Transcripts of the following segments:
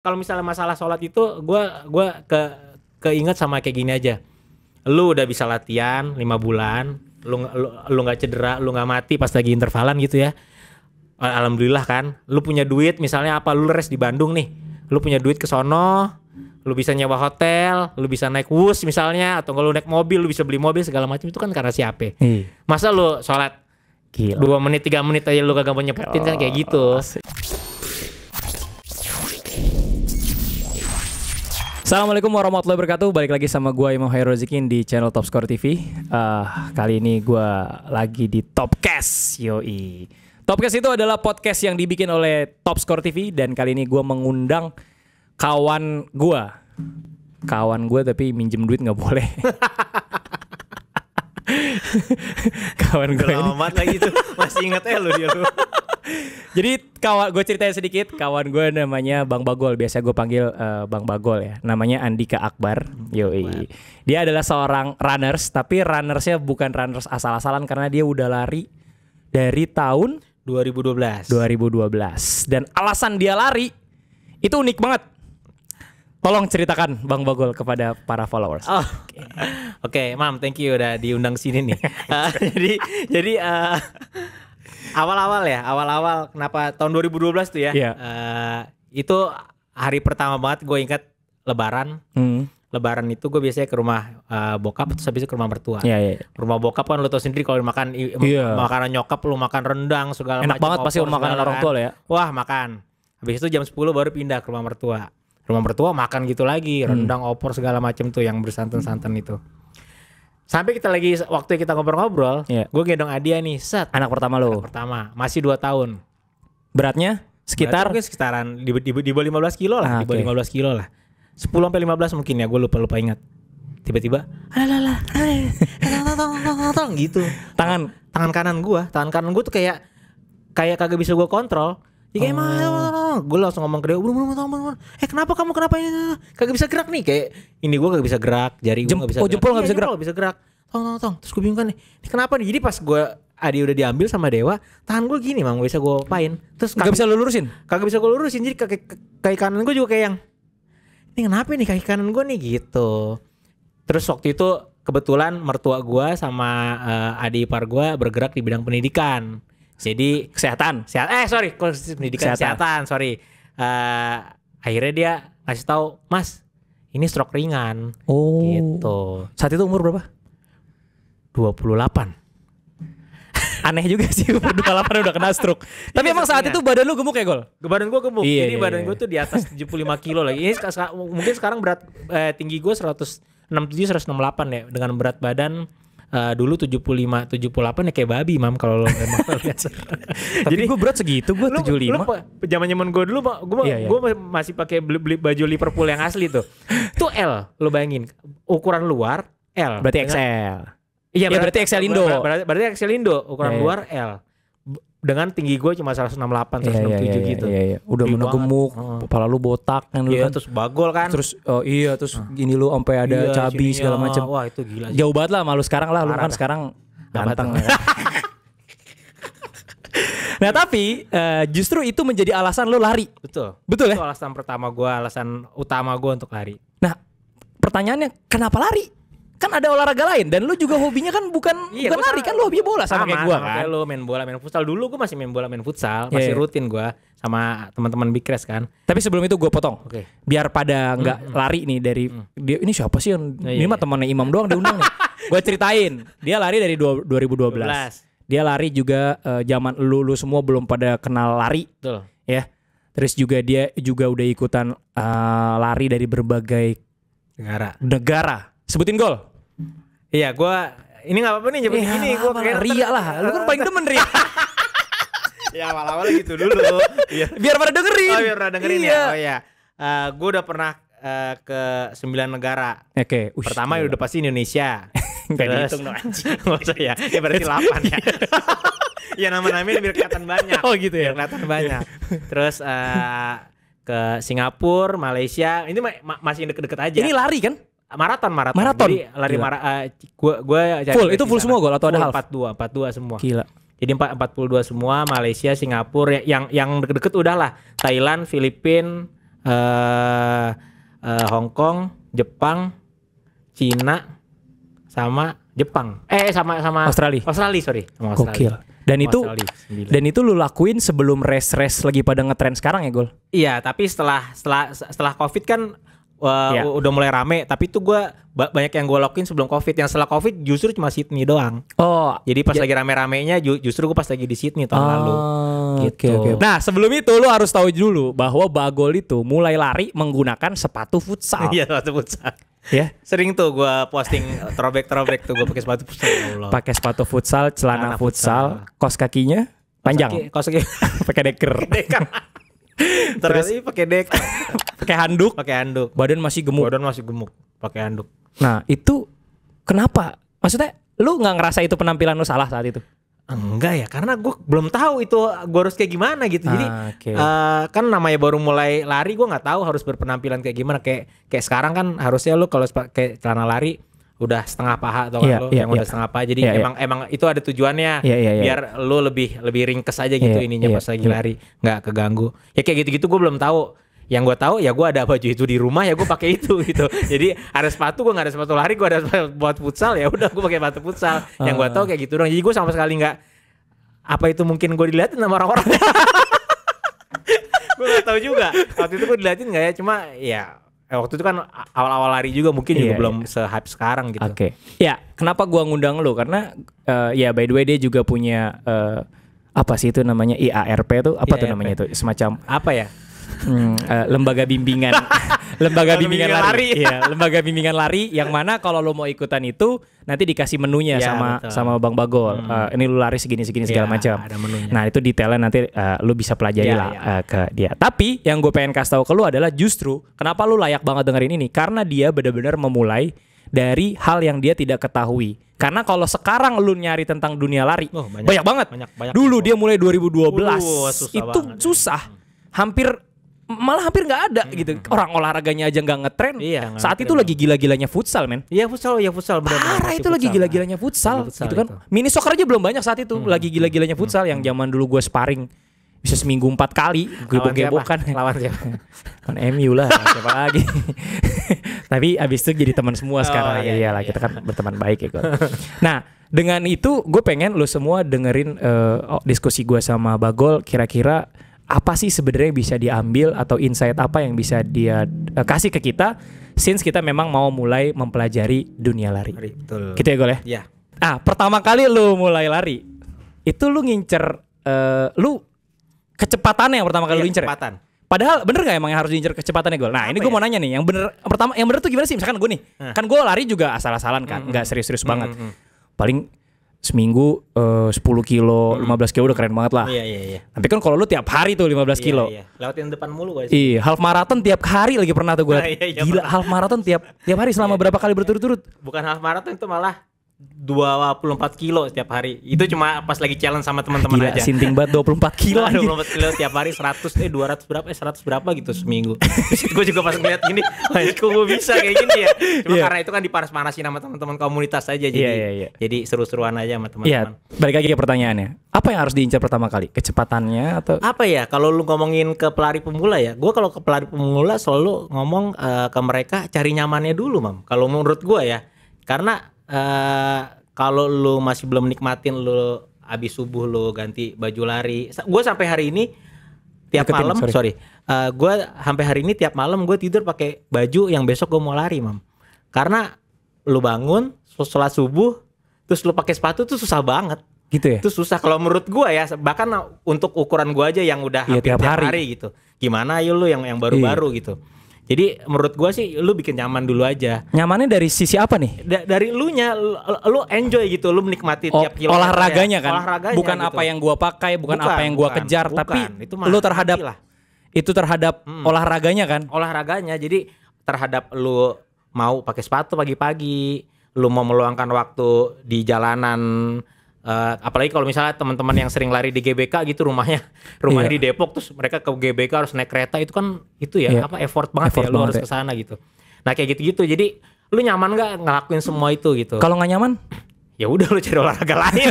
kalau misalnya masalah sholat itu gua keinget sama kayak gini aja. Lu udah bisa latihan 5 bulan, lu nggak cedera, lu nggak mati pas lagi intervalan gitu ya. Alhamdulillah kan. Lu punya duit misalnya apa, lu rest di Bandung nih. Lu punya duit ke sono, lu bisa nyewa hotel, lu bisa naik bus misalnya, atau kalau lu naik mobil, lu bisa beli mobil segala macam, itu kan karena siapa? Masa lu sholat gila 2 menit 3 menit aja lu kagak mau nyepetin kan kayak gitu. Assalamualaikum warahmatullahi wabarakatuh. Balik lagi sama gue Imam Hairul Zikin di channel Top Score TV. Kali ini gue lagi di Topcast. Yoi. Topcast itu adalah podcast yang dibikin oleh Top Score TV. Dan kali ini gue mengundang kawan gue. Kawan gue tapi minjem duit gak boleh. Kawan gue ini lagi tuh. Masih inget lu dia lu. Jadi gue ceritain sedikit. Kawan gue namanya Bang Bagol. Biasa gue panggil Bang Bagol ya. Namanya Andika Akbar. Yoi. Dia adalah seorang runners. Tapi runnersnya bukan runners asal-asalan. Karena dia udah lari dari tahun 2012. Dan alasan dia lari itu unik banget. Tolong ceritakan Bang Bagol kepada para followers. Oke, Mam, thank you udah diundang sini nih. Jadi awal-awal kenapa tahun 2012 tuh ya? Yeah. Itu hari pertama banget gue ingat Lebaran. Lebaran itu gue biasanya ke rumah bokap, terus habis itu ke rumah mertua. Yeah. Rumah bokap kan lu tau sendiri kalau makan makanan nyokap, lu makan rendang segala macam. Enak banget pasti makanan orang tua lo ya. Wah, makan. Habis itu jam 10 baru pindah ke rumah mertua. Rumah mertua makan gitu lagi, rendang, opor segala macam tuh yang bersantan-santan itu. Sampai waktu kita ngobrol-ngobrol, gue gendong Adia nih, anak pertama lo. Anak pertama, masih 2 tahun. Beratnya sekitaran di bawah 15 kilo lah, di bawah 15 kilo lah. 10 sampai 15 mungkin ya, gue lupa ingat. Tiba-tiba, tong gitu. Tangan kanan gue tuh kayak kagak bisa gue kontrol. Ya kayak gue langsung ngomong ke dia, kenapa ini kagak bisa gerak nih, kayak ini gue kagak bisa gerak, jari gue nggak bisa gerak. Jempol nggak bisa gerak. Tong. Terus gue bingung kan nih, ini kenapa nih? Jadi pas Adi udah diambil sama Dewa, tangan gue gini, Mang, gak bisa gue apain. Terus kagak bisa gue lurusin. Jadi kaki kanan gue juga kayak yang, ini kenapa nih kaki kanan gue nih gitu. Terus waktu itu kebetulan mertua gue sama adik ipar gue bergerak di bidang pendidikan. Jadi kesehatan. Akhirnya dia ngasih tahu, Mas, ini stroke ringan. Gitu. Saat itu umur berapa? 28. Aneh juga sih umur 28 udah kena stroke. Tapi emang saat itu badan lu gemuk ya, Gol? Badan gue gemuk. Jadi badan gue tuh di atas 75 kilo lagi. Ini mungkin sekarang berat tinggi gue 167 168 ya, dengan berat badan dulu 75 78 ya kayak babi, Mam, kalau lo emang lihat. Jadi gue berat segitu, gue 75. Zaman gue dulu gue masih pakai beli baju Liverpool yang asli tuh. Itu L, lo bayangin. Ukuran luar L. Berarti XL. Iya, berarti XL Indo. Berarti XL Indo, ukuran luar L. Dengan tinggi gue cuma 168 167 gitu. Iya. Udah mana gemuk, kepala lu botak kan lu kan. Terus bagol kan. Terus gini lu sampai ada cabi segala macam. Wah, itu gila. Jauh banget lah malu sekarang lah, lu kan sekarang ganteng. Nah, tapi justru itu menjadi alasan lu lari. Betul ya? Itu alasan utama gue untuk lari. Nah, pertanyaannya kenapa lari? Kan ada olahraga lain dan lu juga hobinya kan bukan lari, kan lu hobinya bola sama kayak gua kan. Lu main bola, main futsal. Dulu gua masih main bola, main futsal, masih rutin gua sama teman-teman Big Crash kan. Tapi sebelum itu gua potong. Biar pada enggak lari nih dari dia, ini siapa sih yang ini mah temannya Imam doang diundang nih. Gua ceritain. Dia lari dari 2012. Dia lari juga zaman lu semua belum pada kenal lari. Betul. Ya. Terus juga dia juga udah ikutan lari dari berbagai negara. Sebutin, Gol. Iya, ini nggak apa-apa nih nyebutin gini. Gue kayak ria lah. Lu kan paling demen ria. Ya awal-awal gitu dulu. Biar pada dengerin. Biar pada dengerin ya. Oh iya. Gue udah pernah ke 9 negara. Oke. Pertama udah pasti Indonesia. Nggak dihitung dong anjing. Maksud ya berarti 8 ya. Ya nama-namanya biar kelihatan banyak. Oh gitu ya. Biar kelihatan banyak. Terus ke Singapura, Malaysia. Ini masih deket-deket aja. Ini lari kan? Maraton. Jadi lari gue full itu full semua, Gol, atau ada half? 42 semua. Gila. Jadi 42 semua, Malaysia, Singapura, yang deket-deket udah lah. Thailand, Filipina, Hong Kong, Jepang, Cina, sama Jepang. Sama Australia. Australia, sorry. Sama Gokil. Australia. Dan Sama itu Australia, 9. dan itu lu lakuin sebelum race lagi pada ngetren sekarang ya, Gol? Iya, tapi setelah Covid kan Iya. udah mulai rame. Tapi itu gue banyak yang gue lakuin sebelum Covid. Yang setelah Covid justru cuma Sydney doang. Oh, Jadi pas lagi rame-ramenya justru gue pas lagi di Sydney tahun lalu. Oke, oke. Nah, sebelum itu lu harus tahu dulu bahwa Bagol itu mulai lari menggunakan sepatu futsal. Iya, sepatu futsal. Ya, Sering tuh gue posting throwback tuh gue pakai sepatu futsal. Ya Allah. pakai sepatu futsal, celana Celana futsal, futsal. kos kakinya panjang, Kos kaki pakai deker, dekan. Terus pakai dek, pakai handuk, pakai handuk. badan masih gemuk. Badan masih gemuk, pakai handuk. Nah, itu kenapa? Maksudnya lu nggak ngerasa itu penampilan lu salah saat itu? Enggak ya, karena gue belum tahu itu gue harus kayak gimana gitu. Jadi Oke. kan namanya baru mulai lari, gue nggak tahu harus berpenampilan kayak gimana. Kayak sekarang kan harusnya lu kalau pakai celana lari udah setengah paha atau Iya, iya, yang udah iya. setengah paha. Jadi Iya, iya. emang itu ada tujuannya Iya, iya, iya. biar lu lebih ringkes aja gitu Iya, ininya iya, pas lagi iya. lari, nggak keganggu. Ya kayak gitu-gitu gue belum tahu. Yang gue tahu ya gue ada baju itu di rumah ya gue pakai itu gitu. Jadi ada sepatu, gue nggak ada sepatu lari, gue ada sepatu buat futsal ya udah gue pakai sepatu futsal. Yang gue tahu kayak gitu dong. Jadi gue sama sekali nggak, apa itu mungkin gue dilihatin sama orang-orang. Gue nggak tahu juga. Waktu itu gue dilihatin nggak ya? Cuma ya waktu itu kan awal-awal lari juga mungkin juga Iya, belum se-hype sekarang gitu. Oke. Ya, kenapa gua ngundang lu? Karena ya by the way dia juga punya apa sih itu namanya IARP itu apa tuh IARP. namanya itu semacam Apa ya? lembaga bimbingan lembaga bimbingan Bimbingan lari. lari. Iya, lembaga bimbingan lari yang mana kalau lu mau ikutan itu nanti dikasih menunya Iya, betul. sama Bang Bagol. Ini lu lari segini segala Iya, macam. ada menunya. Nah, itu detailnya nanti lu bisa pelajari Iya, lah iya. ke dia. Tapi yang gue pengen kasih tahu ke lu adalah justru kenapa lu layak banget dengerin ini karena dia benar-benar memulai dari hal yang dia tidak ketahui. Karena kalau sekarang lu nyari tentang dunia lari, Oh, banyak banget. banyak. Dulu dia mulai 2012. Susah Itu banget. susah. Malah hampir nggak ada gitu. Orang olahraganya aja nggak ngetren. Iya, nggak Saat ngetren, itu lagi gila-gilanya futsal, men. Iya futsal benar-benar. Parah Masih itu lagi futsal. gila-gilanya futsal, Lagi futsal gitu kan. itu. Mini soccer aja belum banyak saat itu. Lagi gila-gilanya futsal yang zaman dulu gue sparring bisa seminggu 4 kali. Gue Lawan siapa? gebokan. Lawan siapa? Kan MU lah, siapa lagi. Tapi abis itu jadi teman semua sekarang. iya, Iyalah, kita kan berteman baik ya, Gol. Nah, dengan itu gue pengen lo semua dengerin diskusi gue sama Bagol. Kira-kira apa sih sebenarnya bisa diambil atau insight apa yang bisa dia kasih ke kita since kita memang mau mulai mempelajari dunia lari. Betul. Gitu ya, Gol ya? Iya. Pertama kali lu mulai lari itu lu ngincer lu kecepatannya yang pertama kali Iya, lu incer ya? kecepatan. Padahal bener gak emang yang harus diincer kecepatannya, Gol? Nah, ini gue ya? mau nanya nih, yang bener tuh gimana sih? Misalkan gue nih, kan gue lari juga asal-asalan kan, nggak serius-serius banget. Paling seminggu 10 kilo, 15 kilo udah keren banget lah. Iya. Tapi kan kalau lu tiap hari tuh 15 kilo. Iya. Lewatin depan mulu guys. Iya, half marathon tiap hari lagi pernah tuh gue liat. Iya, Gila, half marathon tiap hari selama berapa kali berturut-turut? Bukan half marathon itu malah 24 kilo setiap hari. Itu cuma pas lagi challenge sama teman-teman Gila, aja. sinting banget 24 kilo anjing. 24 kilo setiap hari 200 berapa 100 berapa gitu seminggu. Gue juga pas ngeliat gini, wah kok gue bisa kayak gini ya. Cuma Iya. karena itu kan dipanas-panasin sama teman-teman komunitas aja jadi Iya. jadi seru-seruan aja sama Iya, teman-teman. balik lagi ke pertanyaannya. Apa yang harus diincar pertama kali? Kecepatannya atau Apa ya kalau lu ngomongin ke pelari pemula ya, gue kalau ke pelari pemula selalu ngomong ke mereka cari nyamannya dulu, Mam. Kalau menurut gue ya, karena kalau lu masih belum nikmatin, lu abis subuh lu ganti baju lari. Gue sampai hari ini tiap Deketin, malam, gue sampai hari ini tiap malam gue tidur pakai baju yang besok gue mau lari, Mam. Karena lu bangun, sholat subuh, terus lu pakai sepatu tuh susah banget. gitu ya? Itu susah kalau menurut gua ya, bahkan untuk ukuran gua aja yang udah Iya, hampir tiap tiap hari. hari gitu. Gimana ayo lu yang baru-baru gitu. Jadi menurut gua sih lu bikin nyaman dulu aja. Nyamannya dari sisi apa nih? Dari elunya lu enjoy gitu, lu menikmati tiap kilometer Olahraganya ya. kan? Olahraganya bukan gitu. apa yang gua pakai, bukan apa yang gua kejar, bukan. tapi Itu mah lu terhadap nanti lah. itu terhadap olahraganya kan? Olahraganya. Jadi terhadap lu mau pakai sepatu pagi-pagi, lu mau meluangkan waktu di jalanan, apalagi kalau misalnya teman-teman yang sering lari di GBK gitu, rumahnya Iya. di Depok, terus mereka ke GBK harus naik kereta, itu kan itu ya Iya. apa effort banget Effort ya, lu banget harus ya. ke sana gitu. Nah kayak gitu-gitu, jadi lu nyaman nggak ngelakuin semua itu gitu? Kalau nggak nyaman, Ya udah lu cari olahraga lain.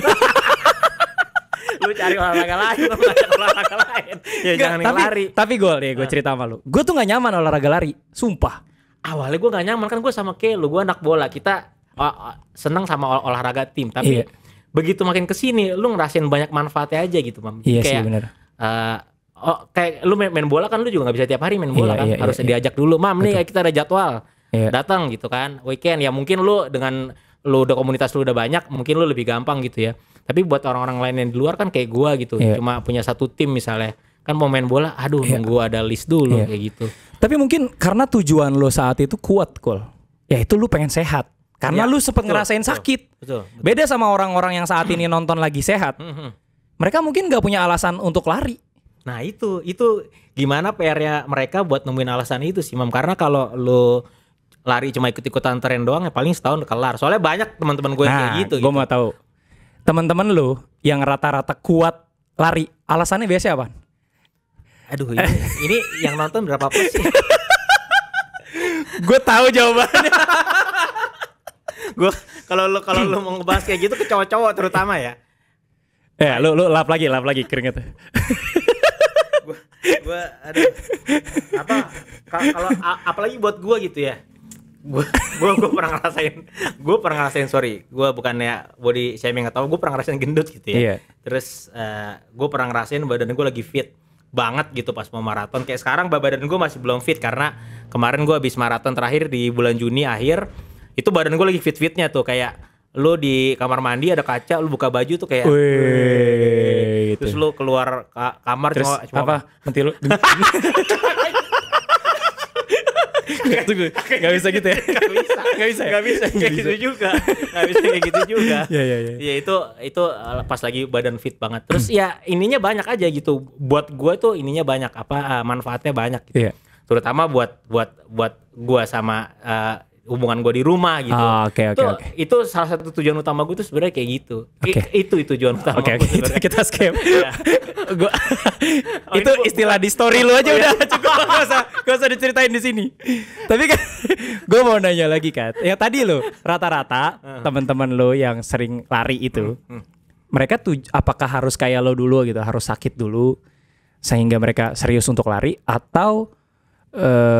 Lu Lu cari olahraga lain, lu ngajak olahraga lain. Ya Nggak, jangan lari. Tapi gue cerita sama lu. Gue tuh gak nyaman olahraga lari, sumpah. Awalnya gue gak nyaman kan gue sama kayak lu, gue anak bola, kita seneng sama olahraga tim. Tapi begitu makin kesini, lu ngerasain banyak manfaatnya aja gitu, Mam. Iya kayak, sih bener. Kayak lu main bola kan, lu juga gak bisa tiap hari main bola kan. Harus diajak dulu, Mam nih kita ada jadwal. Datang gitu kan, weekend ya mungkin lu dengan lu udah komunitas lu udah banyak, mungkin lu lebih gampang gitu ya. Tapi buat orang-orang lain yang di luar kan kayak gua gitu, cuma punya satu tim misalnya, kan mau main bola, aduh nunggu ada list dulu kayak gitu. Tapi mungkin karena tujuan lo saat itu kuat, Kol. Ya itu lu pengen sehat. Karena lu sempet ngerasain sakit. Betul. Beda sama orang-orang yang saat ini nonton lagi sehat. Mereka mungkin gak punya alasan untuk lari. Nah itu gimana PR-nya mereka buat nemuin alasan itu sih, Mam. Karena kalau lu lari cuma ikut-ikutan tren doang ya paling setahun kelar. Soalnya banyak teman-teman gue yang kayak gitu. Gue mau tahu teman-teman lu yang rata-rata kuat lari, alasannya biasanya apa? Aduh, ini yang nonton berapa plus sih? Gue tahu jawabannya. Gue kalau lu mau ngebahas kayak gitu ke cowok-cowok terutama ya. Ya, lu lap lagi keringet. Gue aduh. Kalau apalagi buat gue gitu ya. Gue pernah ngerasain sorry, gue bukannya body shaming atau gue pernah ngerasain gendut gitu ya. Terus gue pernah ngerasain badan gue lagi fit banget gitu pas mau maraton. Kayak sekarang badan gue masih belum fit karena kemarin gue habis maraton terakhir di bulan Juni akhir. Itu badan gue lagi fit-fitnya tuh, kayak lu di kamar mandi ada kaca, lu buka baju tuh kayak terus lu keluar kamar terus cuma apa? Nanti lu Gak bisa gitu ya? Gak bisa kayak gitu juga. Ya itu pas lagi badan fit banget. Terus ya ininya banyak aja gitu. Buat gue tuh ininya banyak manfaatnya banyak gitu. Terutama buat gue sama hubungan gue di rumah gitu. Itu salah satu tujuan utama gue tuh sebenarnya kayak gitu. Itu tujuan utama. Kita skip. Itu istilah di story lu aja udah cukup, gak usah diceritain di sini. Tapi kan gue mau nanya lagi kan, yang tadi lo rata-rata teman-teman lo yang sering lari itu, mereka tuh apakah harus kayak lo dulu gitu, harus sakit dulu sehingga mereka serius untuk lari, atau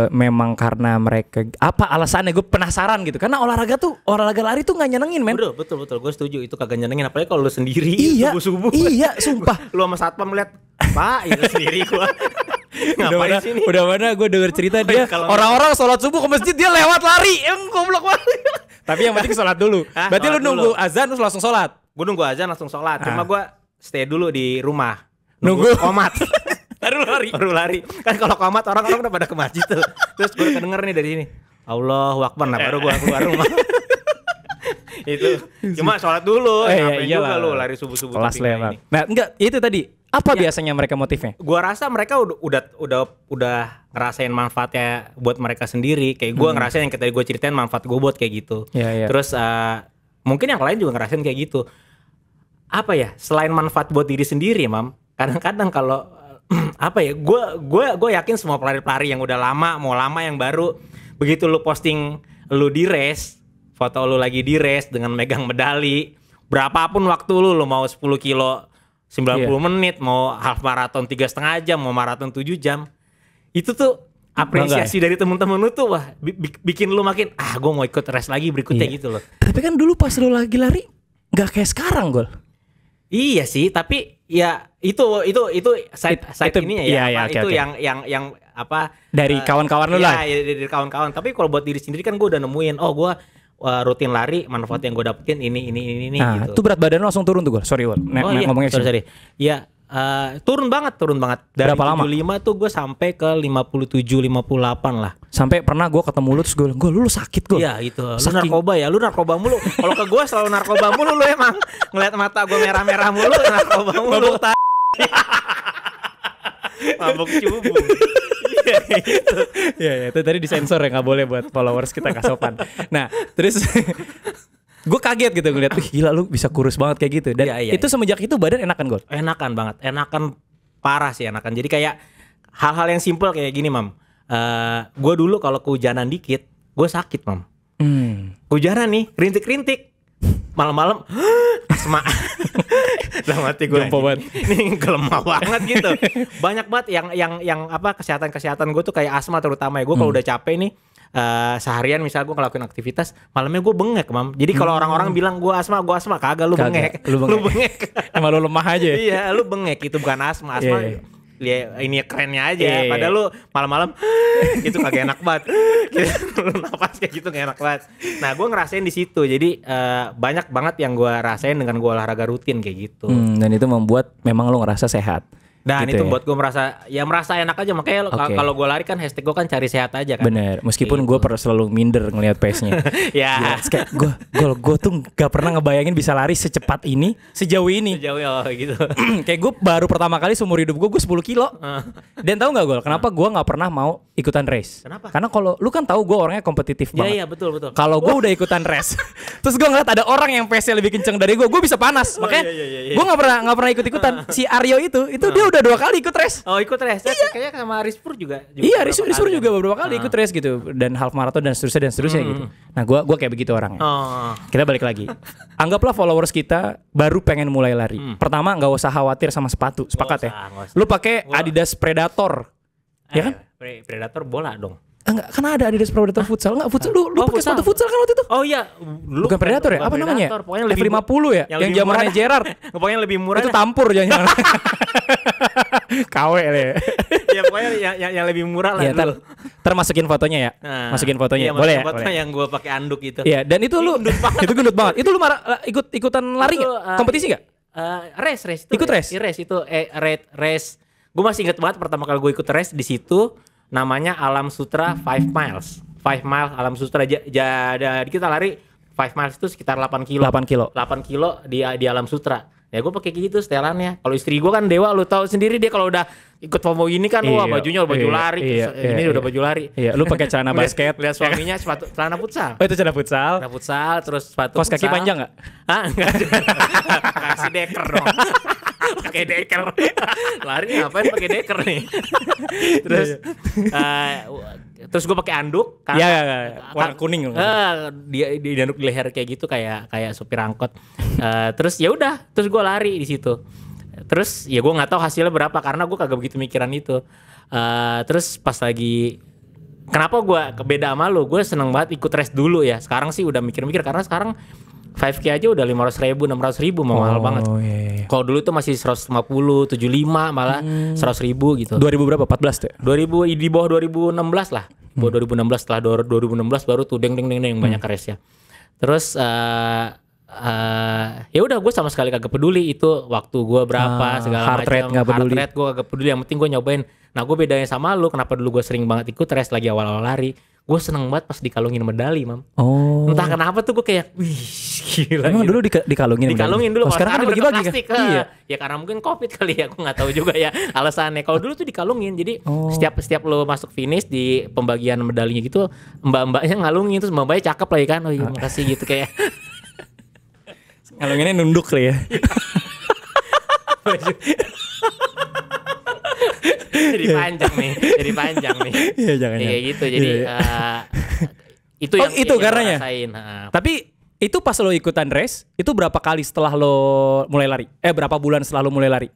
memang karena mereka apa alasannya? Gue penasaran gitu, karena olahraga lari tuh nggak nyenengin, men. Betul gue setuju, itu kagak nyenengin, apalagi kalau lu sendiri subuh-subuh. Iya sumpah. Lu sama satpam lihat Pak itu sendiri gua ngapain sini. Udah mana gue denger cerita dia orang-orang sholat subuh ke masjid dia lewat lari, goblok banget. Tapi yang penting sholat dulu. Berarti lu nunggu azan terus langsung sholat? Gue nunggu azan langsung sholat, cuma gue stay dulu di rumah nunggu komat. Baru lari. Kan kalau komat orang-orang udah pada ke masjid tuh. Terus gue kedenger nih dari sini, Allahu Akbar, nah baru gue keluar rumah. Itu cuma sholat dulu. Ngapain juga lu lari subuh-subuh. Kelas lebar. Nah enggak, itu tadi apa biasanya mereka motifnya? Gua rasa mereka udah ngerasain manfaatnya buat mereka sendiri. Kayak gue ngerasain yang tadi gue ceritain manfaat gue buat kayak gitu. Terus mungkin yang lain juga ngerasain kayak gitu. Apa ya? Selain manfaat buat diri sendiri, Mam. Kadang-kadang kalau apa ya? Gue yakin semua pelari-pelari yang udah lama, mau lama yang baru, begitu lu posting lu di race, foto lu lagi di race dengan megang medali, berapapun waktu lu mau 10 kilo 90 menit, mau half marathon 3,5 jam, mau maraton 7 jam. Itu tuh apresiasi dari temen-temen lu tuh wah bikin lu makin gue mau ikut race lagi berikutnya gitu loh. Tapi kan dulu pas lu lagi lari gak kayak sekarang, Gol. Iya sih, tapi ya itu side ininya ya. Itu yang apa dari kawan-kawan lu lah. Iya, dari kawan-kawan. Tapi kalau buat diri sendiri kan gue udah nemuin, gue rutin lari, manfaat yang gue dapetin ini gitu. Itu berat badan lo langsung turun tuh, Gol. Sorry, Gol. Ngomongnya sorry. Iya, turun banget. Dari berapa lama? 75 tuh gue sampai ke 57, 58 lah. Sampai pernah gue ketemu lu terus gue, lu sakit, Gol. Iya itu. Lu narkoba mulu. Kalau ke gue selalu narkoba mulu lu emang. Ngeliat mata gue merah-merah mulu, narkoba mulu. Mabuk cubu. Iya, itu tadi disensor ya, nggak boleh buat followers kita nggak sopan. Nah, terus gue kaget gitu ngeliat, gila lu bisa kurus banget kayak gitu. Dan itu semenjak itu badan enakan, Gol? Enakan banget, enakan parah sih enakan. Jadi kayak hal-hal yang simple kayak gini, Mam. Gue dulu kalau kehujanan dikit, gue sakit, Mam. Kehujanan nih, rintik-rintik. malam-malam asma. Dalam hati gue ini gelemah banget gitu. Banyak banget yang apa kesehatan gue tuh kayak asma terutama ya. Gue kalau udah capek nih seharian misal gue ngelakuin aktivitas, malamnya gue bengek, Mam. Jadi kalau orang-orang bilang gue asma, kagak, lu bengek. Lu bengek. Emang lu lemah aja. Iya, lu bengek, itu bukan asma. Asma ya ini kerennya aja. Padahal lu malam-malam itu kagak enak banget. Lu napas kayak gitu gak enak banget. Nah, gue ngerasain di situ. Jadi banyak banget yang gue rasain dengan gue olahraga rutin kayak gitu. Dan itu membuat memang lu ngerasa sehat. Dan gitu itu buat gue merasa enak aja. Makanya kalau gue lari kan hashtag gue kan cari sehat aja kan. Bener. Meskipun gue pernah selalu minder ngelihat pace-nya. Ya. Kayak gue tuh gak pernah ngebayangin bisa lari secepat ini, sejauh ini. Gitu. Kayak gue baru pertama kali seumur hidup gue 10 kilo. Dan tahu nggak Gol? Kenapa gue nggak pernah mau ikutan race? Kenapa? Karena kalau lu kan tahu gue orangnya kompetitif banget. Iya betul. Kalau gue udah ikutan race, terus gue ngeliat ada orang yang pace-nya lebih kenceng dari gue bisa panas. Makanya gue nggak pernah ikut-ikutan. Si Aryo itu dia udah 2 kali ikut race. Oh, ikut race. Iya. Kayaknya sama Rispur juga. Iya, Rispur juga beberapa kali ikut race gitu, dan half marathon dan seterusnya gitu. Nah, gue kayak begitu orangnya. Kita balik lagi. Anggaplah followers kita baru pengen mulai lari. Pertama, nggak usah khawatir sama sepatu. Sepakat ya? Lu pakai Adidas Predator. Ya kan? Predator bola dong. Enggak, kan ada Adidas Predator futsal. Enggak, futsal lu pakai sepatu futsal kan waktu itu? Oh iya, bukan Predator ya? Apa namanya? Pokoknya F50 ya? Yang zamannya Gerard. Pokoknya lebih murah. Itu tampur jangan. KW ya. Ya pokoknya yang lebih murah lah. Iya, termasukin fotonya ya. Masukin fotonya. Iya, boleh ya? Fotonya yang gue pakai anduk itu. Iya, dan itu lu itu gendut banget. Itu lu ikutan lari enggak? Kompetisi enggak? Race. Ikut race? Race itu race. Gue masih inget banget pertama kali gue ikut race di situ. Namanya Alam Sutra 5 miles. 5 miles Alam Sutra. Jadi kita lari 5 miles itu sekitar 8 kilo. 8 kilo di Alam Sutra. Ya gue pakai gitu setelannya. Kalau istri gue kan Dewa, lu tahu sendiri dia kalau udah ikut FOMO ini kan wah bajunya baju lari. Ini udah baju lari. Iya, lu pakai celana basket. Lihat suaminya sepatu celana futsal. Oh, itu celana futsal. Celana futsal terus sepatu kos kaki panjang enggak? Hah, enggak. Kasih deker dong. Pakai deker. Lari ngapain pakai deker nih? Terus gue pakai anduk kan. Iya, warna kuning. Di anduk di leher kayak gitu kayak supir angkot. Terus ya udah, terus gue lari di situ. Terus ya gue nggak tahu hasilnya berapa karena gue kagak begitu mikiran itu. Terus pas lagi kenapa gue beda sama lu? Gue seneng banget ikut race dulu ya. Sekarang sih udah mikir-mikir karena sekarang 5K aja udah 500.000, 600.000 mahal banget. Iya. Kalau dulu itu masih 150, 75 malah 100.000 gitu. 2000 berapa? 14 tuh? 2000 di bawah 2016 lah. Di bawah 2016 setelah 2016 baru tuh deng banyak race ya. Terus ya udah gue sama sekali kagak peduli itu waktu gue berapa segala heart rate macam. nggak peduli. Heart rate gue kagak peduli, yang penting gue nyobain. Nah gue bedanya sama lu, kenapa dulu gue sering banget ikut race lagi awal-awal lari. Gue seneng banget pas dikalungin medali, Mam. Oh. Entah kenapa tuh gue kayak wih gila. Emang dulu dikalungin dulu. Sekarang kan dibagi-bagi kan? Iya. Ya karena mungkin Covid kali ya, aku nggak tahu juga ya alasannya. Kalau dulu tuh dikalungin, jadi setiap lo masuk finish di pembagian medalinya gitu, mbak-mbaknya ngalungin, terus mbak-mbaknya cakep lagi kan. Oh iya makasih gitu kayak. Ngalunginnya nunduk kali ya. Jadi panjang nih. Iya jangan. Iya gitu. Jadi itu yang itu karenanya. Tapi itu pas lo ikutan race, itu berapa kali setelah lo mulai lari? Berapa bulan setelah lo mulai lari?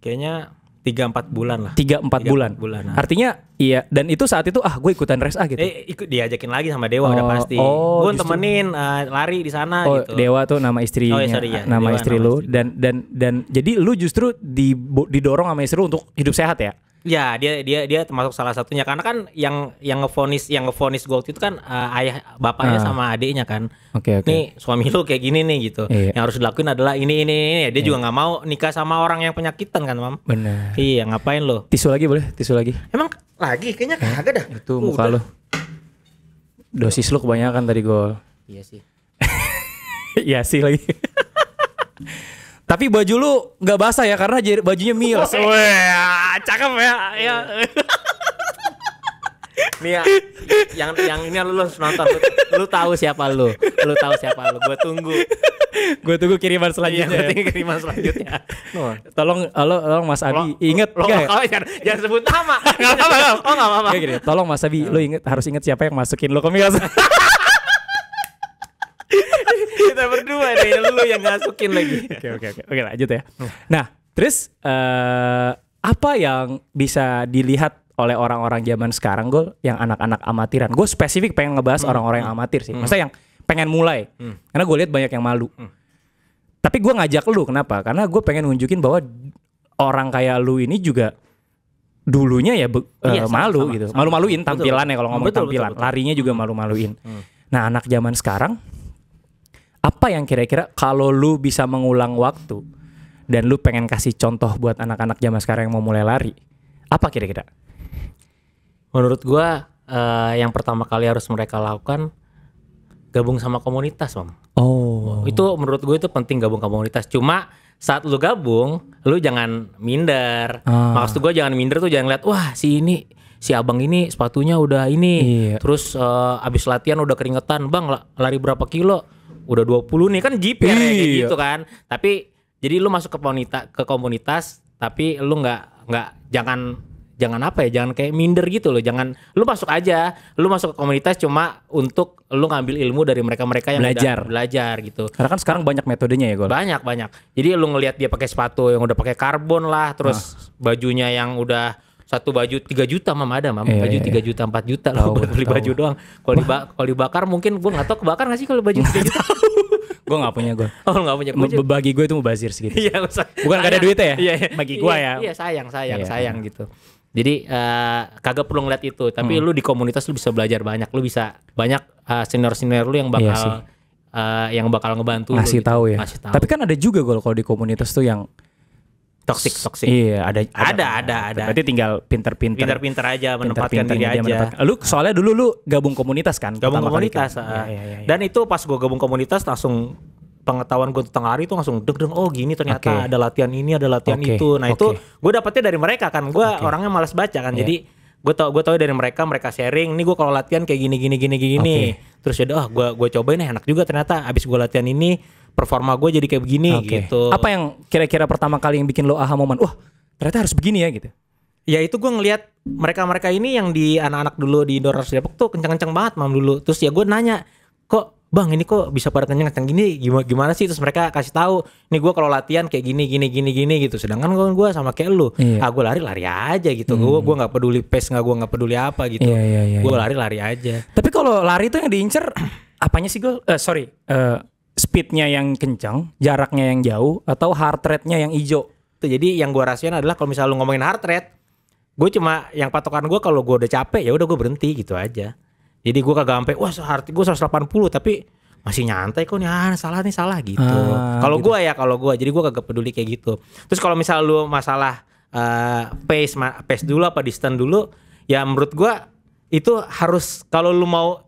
Kayaknya 3-4 bulan lah. 3-4 bulan. Artinya iya, dan itu saat itu gue ikutan race gitu. Ikut diajakin lagi sama Dewa udah pasti. Gue temenin lari di sana gitu. Dewa tuh nama istrinya. Nama istri lu dan jadi lu justru didorong sama istri lu untuk hidup sehat ya? Ya, dia termasuk salah satunya karena kan yang ngevonis gold itu kan ayah bapaknya sama adiknya kan. Oke. Nih suami lu kayak gini nih gitu. Iya. Yang harus dilakuin adalah ini. Dia juga nggak mau nikah sama orang yang penyakitan kan, Mam. Benar. Iya, ngapain lo? Tisu lagi boleh? Tisu lagi. Emang lagi? Kayaknya kagak dah. Itu muka lu. Dosis lu kebanyakan tadi Gol. Iya sih. Iya sih lagi. Tapi baju lu nggak basah ya karena bajunya Miles. Wah, cakep ya. Nih ya, yang ini lu nonton, lu tahu siapa lu. Gue tunggu kiriman selanjutnya. Kiriman selanjutnya. Tolong Mas Abi inget jangan sebut nama. Enggak apa-apa. Gini, tolong Mas Abi lu harus inget siapa yang masukin lu ke Miles. Kita berdua deh, lu yang ngasukin lagi. Oke, lanjut ya. Nah, terus apa yang bisa dilihat oleh orang-orang zaman sekarang Gol, yang anak-anak amatiran? Gue spesifik pengen ngebahas orang-orang yang amatir sih. Maksudnya yang pengen mulai. Karena gue lihat banyak yang malu. Tapi gue ngajak lu, kenapa? Karena gue pengen nunjukin bahwa orang kayak lu ini juga dulunya ya malu gitu. Malu-maluin tampilannya kalau ngomong tampilan. Betul. Larinya juga malu-maluin. Nah, anak zaman sekarang, apa yang kira-kira kalau lu bisa mengulang waktu dan lu pengen kasih contoh buat anak-anak zaman sekarang yang mau mulai lari, apa kira-kira? Menurut gua yang pertama kali harus mereka lakukan gabung sama komunitas, Om. Oh. Itu menurut gue itu penting, gabung komunitas. Cuma saat lu gabung, lu jangan minder. Maksud gue jangan minder tuh, jangan lihat wah si abang ini sepatunya udah ini. Iya. Terus abis latihan udah keringetan, bang lari berapa kilo? Udah 20 nih, kan jiper ya, kayak gitu kan. Tapi jadi lu masuk ke komunitas, tapi lu nggak jangan apa ya, jangan kayak minder gitu loh. Jangan, lu masuk aja, lu masuk ke komunitas cuma untuk lu ngambil ilmu dari mereka-mereka yang belajar gitu. Karena kan sekarang banyak metodenya ya, Gol. Banyak. Jadi lu ngelihat dia pakai sepatu yang udah pakai karbon lah, terus bajunya yang udah satu baju 3 juta baju 3 juta 4 juta lo buat beli baju doang. Kalau dibakar mungkin gua nggak tahu kebakar nggak sih kalau baju 3 juta. Gue nggak punya gue. Oh nggak punya. Bagi gue itu mubazir segitu. Iya, bukan gak ada duitnya ya. Iya, bagi gue ya. Iya sayang gitu. Jadi kagak perlu ngeliat itu. Tapi lu di komunitas lu bisa belajar banyak. Lu bisa banyak senior lu yang bakal ngebantu ngasih lu, tahu gitu. ya. Tapi kan ada juga Gol kalau di komunitas tuh yang toxic. Iya, ada. Berarti tinggal pinter-pinter aja, menempatkan diri aja. Lu soalnya dulu lu gabung komunitas kan? Gabung komunitas. Iya. Dan itu pas gue gabung komunitas langsung pengetahuan gue tentang lari itu langsung deg oh gini ternyata ada latihan ini, ada latihan itu. Nah itu gue dapetnya dari mereka kan. Gue orangnya malas baca kan. Jadi gue tau dari mereka sharing. Ini gue kalau latihan kayak gini. Terus ya gue cobain enak juga ternyata. Abis gue latihan ini performa gue jadi kayak begini gitu. Apa yang kira-kira pertama kali yang bikin lo aha momen? Wah ternyata harus begini ya gitu. Ya itu gue ngelihat mereka ini yang di anak-anak dulu di Indoor Depok tuh kencang-kencang banget dulu. Terus ya gue nanya, kok bang ini kok bisa pada kencang-kencang gini, gimana sih? Terus mereka kasih tahu, nih gue kalau latihan kayak gini gitu. Sedangkan gue sama kayak lu, gue lari aja gitu. Gue nggak peduli pace, gue nggak peduli apa gitu. Gue lari aja. Tapi kalau lari tuh yang diincer apanya sih gue? Speednya yang kencang, jaraknya yang jauh, atau heart rate-nya yang hijau? Jadi yang gue rasain adalah kalau misalnya lu ngomongin heart rate, gue cuma yang patokan gue kalau gue udah capek ya udah gue berhenti gitu aja. Jadi gue kagak sampai wah heart gue 180 tapi masih nyantai kok nih salah gitu. Kalau gitu. gue jadi gue kagak peduli kayak gitu. Terus kalau misalnya lu masalah pace dulu apa distance dulu, ya menurut gue itu harus kalau lu mau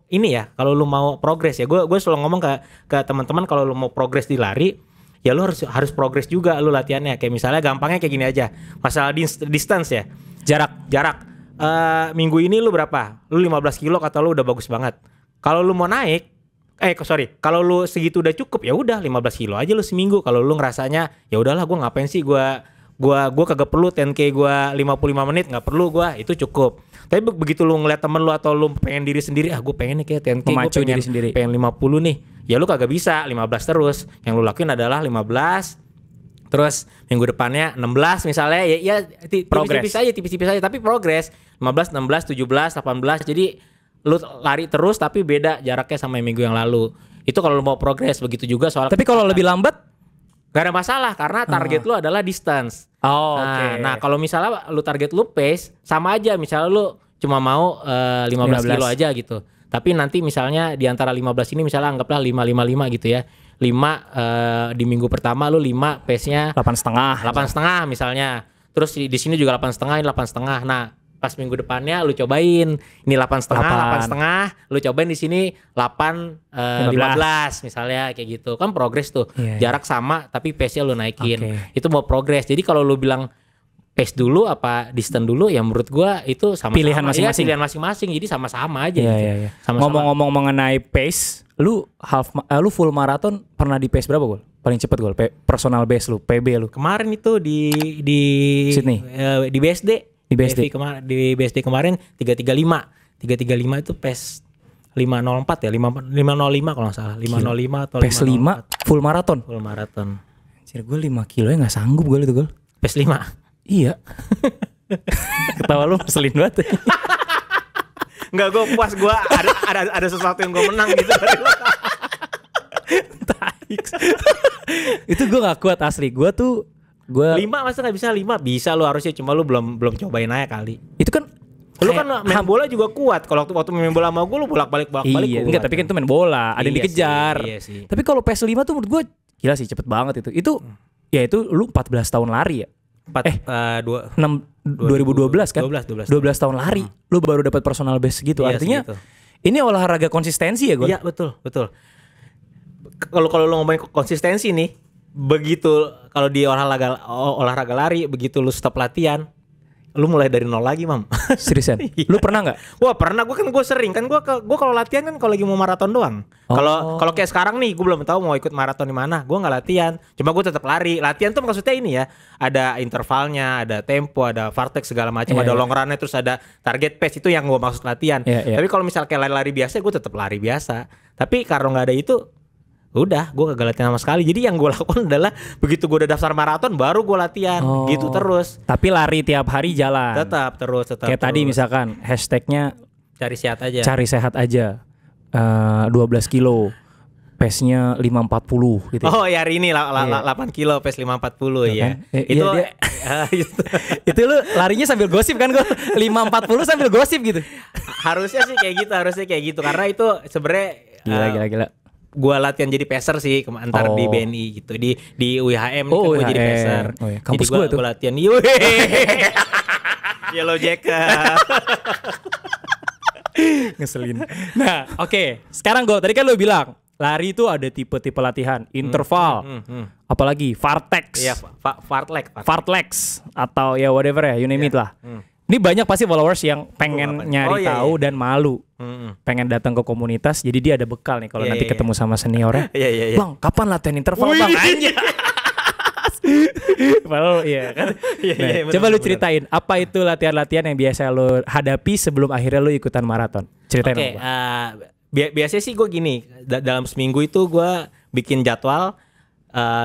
kalau lu mau progres ya, gue selalu ngomong ke teman-teman kalau lu mau progres di lari ya lu harus progres juga lu latihannya. Kayak misalnya gampangnya kayak gini aja, masalah distance ya, jarak minggu ini lu berapa, lu 15 kilo kata lu udah bagus banget. Kalau lu mau naik kalau lu segitu udah cukup ya udah 15 kilo aja lu seminggu. Kalau lu ngerasanya ya udahlah gue ngapain sih gue kagak perlu 10K gue 55 menit, nggak perlu gue, itu cukup. Tapi begitu lu ngeliat temen lu atau lu pengen diri sendiri, gue pengen nih kayak 10K, gue pengen 50 nih, ya lu kagak bisa 15 terus. Yang lu lakuin adalah 15, terus minggu depannya 16 misalnya, ya tipis-tipis aja tapi progres. 15, 16, 17, 18, jadi lu lari terus tapi beda jaraknya sama minggu yang lalu. Itu kalau lu mau progres. Begitu juga soal. Tapi kalau lebih lambat gak ada masalah karena target lu adalah distance. Nah kalau misalnya lu target lu pace, sama aja. Misalnya lu cuma mau 15 kilo aja gitu. Tapi nanti misalnya di antara 15 ini misalnya anggaplah 5 gitu ya. 5 di minggu pertama lu 5 pace-nya 8,5 misalnya. Terus di sini juga 8,5, ini 8,5. Nah, pas minggu depannya lu cobain ini 8,5, lu cobain di sini 8,15 misalnya kayak gitu. Kan progres tuh. Jarak sama tapi pace-nya lu naikin. Itu mau progres. Jadi kalau lu bilang pace dulu apa distance dulu, ya menurut gua itu sama-sama. Pilihan masing-masing. Pilihan masing-masing. Jadi sama-sama aja gitu. Ngomong-ngomong mengenai pace, lu full marathon pernah di pace berapa, Gol? Paling cepet, Gol? Personal best lu, PB lu. Kemarin itu di Sydney. Di BSD. Di BSD kemarin 335 itu pace 504 ya, 505 kalau nggak salah. 505 atau PES 5 full maraton. full maraton. Anjir, gue 5 kilo ya gak sanggup gue itu gol. PES 5. Iya. Ketawa lu ngeselin banget. Enggak, gue puas, gue ada sesuatu yang gue menang gitu. Itu gue gak kuat asli. Gue 5 masa gak bisa? 5 bisa lu harusnya, cuma lu belum cobain aja kali. itu kan Lu kan main bola juga kuat. Kalau waktu main bola sama gue lu bolak-balik iya, kuat. enggak, tapi kan itu main bola, ada yang Iya dikejar. sih, iya sih. Tapi kalau PS 5 tuh menurut gue gila sih, cepet banget itu. Itu ya itu lu 14 tahun lari ya. 2012 kan? 12 tahun lari. Lu baru dapat personal best gitu. Iya, Artinya segitu. ini olahraga konsistensi ya, gue. Iya, betul. Kalau lu ngomongin konsistensi nih, begitu kalau di olahraga lari, begitu lu stop latihan, lu mulai dari nol lagi, Mam. Seriusan? Iya. Lu pernah nggak? Wah, pernah. Gue sering kan, gue kalau latihan kan kalau lagi mau maraton doang. Kalau kayak sekarang nih, gue belum tahu mau ikut maraton di mana. Gue nggak latihan, cuma gue tetap lari. Latihan tuh maksudnya ini ya, ada intervalnya, ada tempo, ada vartex segala macam, ada long run-nya, terus ada target pace, itu yang gue maksud latihan. Tapi kalau misal kayak lari-lari biasa, gue tetap lari biasa. Tapi kalau nggak ada itu, udah gue kagak latihan sama sekali. Jadi yang gue lakukan adalah begitu gue udah daftar maraton baru gue latihan gitu terus. Tapi lari tiap hari jalan. Tetap terus. Kayak tadi misalkan hashtagnya cari sehat aja. 12 kilo. Pace-nya 540 gitu. Oh ya, hari ini 8 kilo pace 540 ya. Itu itu lu larinya sambil gosip kan, gue 540 sambil gosip gitu. Harusnya sih kayak gitu karena itu sebenarnya gila. Gua latihan jadi peser sih antar di BNI gitu, di UIHM kan gua jadi peser. Kampus jadi gua latihan Yellow Jacket. Ngeselin. Nah, oke. Sekarang tadi kan lu bilang lari itu ada tipe-tipe latihan, interval, apalagi vartex. Iya, fartlex atau ya whatever ya, you name it lah. Ini banyak pasti followers yang pengen nyari tahu dan malu. Pengen datang ke komunitas, jadi dia ada bekal nih kalau nanti ketemu sama seniornya. Bang, kapan latihan interval, Bang? Anjir. Padahal iya kan. Coba lu ceritain apa itu latihan-latihan yang biasa lu hadapi sebelum akhirnya lu ikutan maraton. Ceritain. Biasanya sih gue gini, dalam seminggu itu gue bikin jadwal.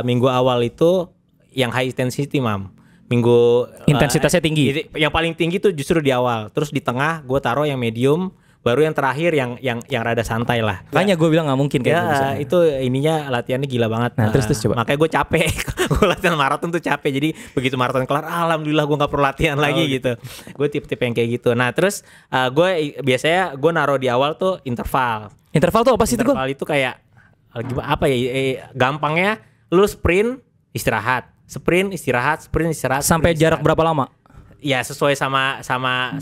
Minggu awal itu yang high intensity, Mam. Minggu intensitasnya tinggi. Yang paling tinggi tuh justru di awal. Terus di tengah gue taruh yang medium, baru yang terakhir yang rada santai lah. Makanya gue bilang nggak mungkin kayak gitu. Itu ininya latihannya gila banget. Nah, terus coba. Makanya gue capek. Gue latihan maraton tuh capek. Jadi begitu maraton kelar, alhamdulillah gue nggak perlu latihan lagi gitu. Gue tipe-tipe yang kayak gitu. Nah terus gue biasanya gue naruh di awal tuh interval. Interval tuh apa sih? Interval itu kayak apa ya? Gampangnya lu sprint istirahat. Sprint istirahat. Sampai jarak berapa lama? Ya sesuai sama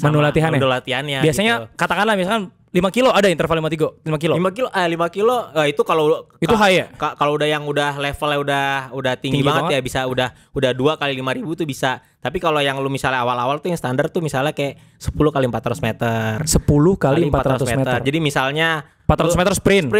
menu latihannya. Biasanya gitu. Katakanlah misalkan 5 kilo ada interval 5 kilo. 5 kilo itu kalau itu high ya? Kalau udah yang levelnya udah tinggi banget ya bisa udah 2 kali 5.000 tuh bisa. Tapi kalau yang lu misalnya awal-awal tuh yang standar tuh misalnya kayak 10 kali 400 meter. 10 kali 400 meter. Jadi misalnya 400 meter sprint.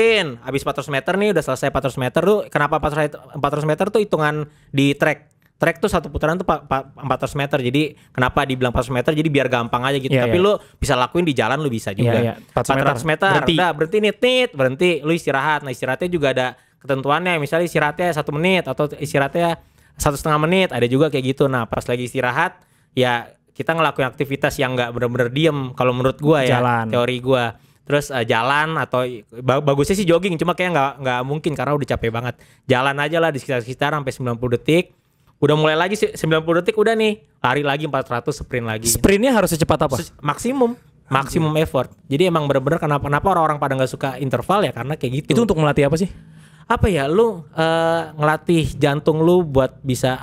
Habis 400 meter nih udah selesai 400 meter tuh. Kenapa 400 meter tuh hitungan di track? Track tuh satu putaran tuh 400 meter. Jadi kenapa dibilang 400 meter? Jadi biar gampang aja gitu. Tapi lu bisa lakuin di jalan, lu bisa juga. 400 meter. Udah berhenti nih, berhenti. Lu istirahat. Nah istirahatnya juga ada ketentuannya. Misalnya istirahatnya 1 menit atau istirahatnya 1,5 menit. Ada juga kayak gitu. Nah pas lagi istirahat ya kita ngelakuin aktivitas yang nggak bener-bener diem. Kalau menurut gua ya, teori gua. Terus jalan atau bagusnya sih jogging, cuma kayak nggak mungkin karena udah capek banget. Jalan aja lah di sekitar sampai 90 detik. Udah mulai lagi 90 detik udah nih, lari lagi 400, sprint lagi. Sprintnya harus secepat apa? Maksimum effort. Jadi emang bener-bener kenapa orang-orang pada nggak suka interval ya karena kayak gitu. Itu untuk melatih apa sih? Apa ya, lu ngelatih jantung lu buat bisa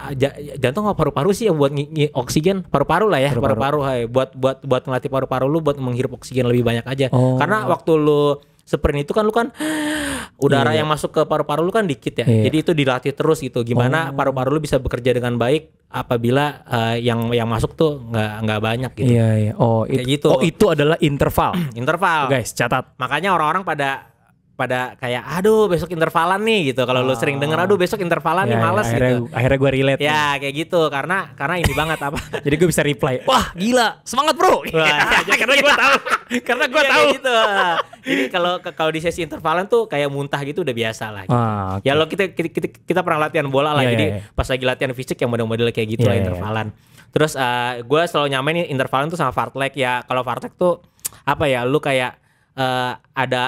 jantung apa paru-paru sih ya, buat oksigen paru-paru lah ya, paru-paru buat ngelatih paru-paru lu buat menghirup oksigen lebih banyak aja. Karena waktu lu sprint itu kan lu kan udara yang masuk ke paru-paru lu kan dikit ya. Jadi itu dilatih terus gitu. Gimana paru-paru lu bisa bekerja dengan baik apabila yang masuk tuh nggak banyak gitu. Iya. Kayak gitu. Itu adalah interval. Interval. Guys, catat. Makanya orang-orang pada pada kayak aduh besok intervalan nih gitu. Kalau lu sering denger aduh besok intervalan nih males gitu. Akhirnya gue relate. Ya kayak gitu karena ini banget apa. Jadi gue bisa reply, wah gila semangat bro. Karena gue tahu. Karena gue tahu gitu. Jadi kalau di sesi intervalan tuh kayak muntah gitu udah biasa lah. Gitu. Okay. Ya lo kita pernah latihan bola lah. Jadi pas lagi latihan fisik yang model-model kayak gitu lah intervalan. Terus gue selalu nyamain intervalan tuh sama fartlek ya. Kalau fartlek tuh apa ya? Lu kayak ada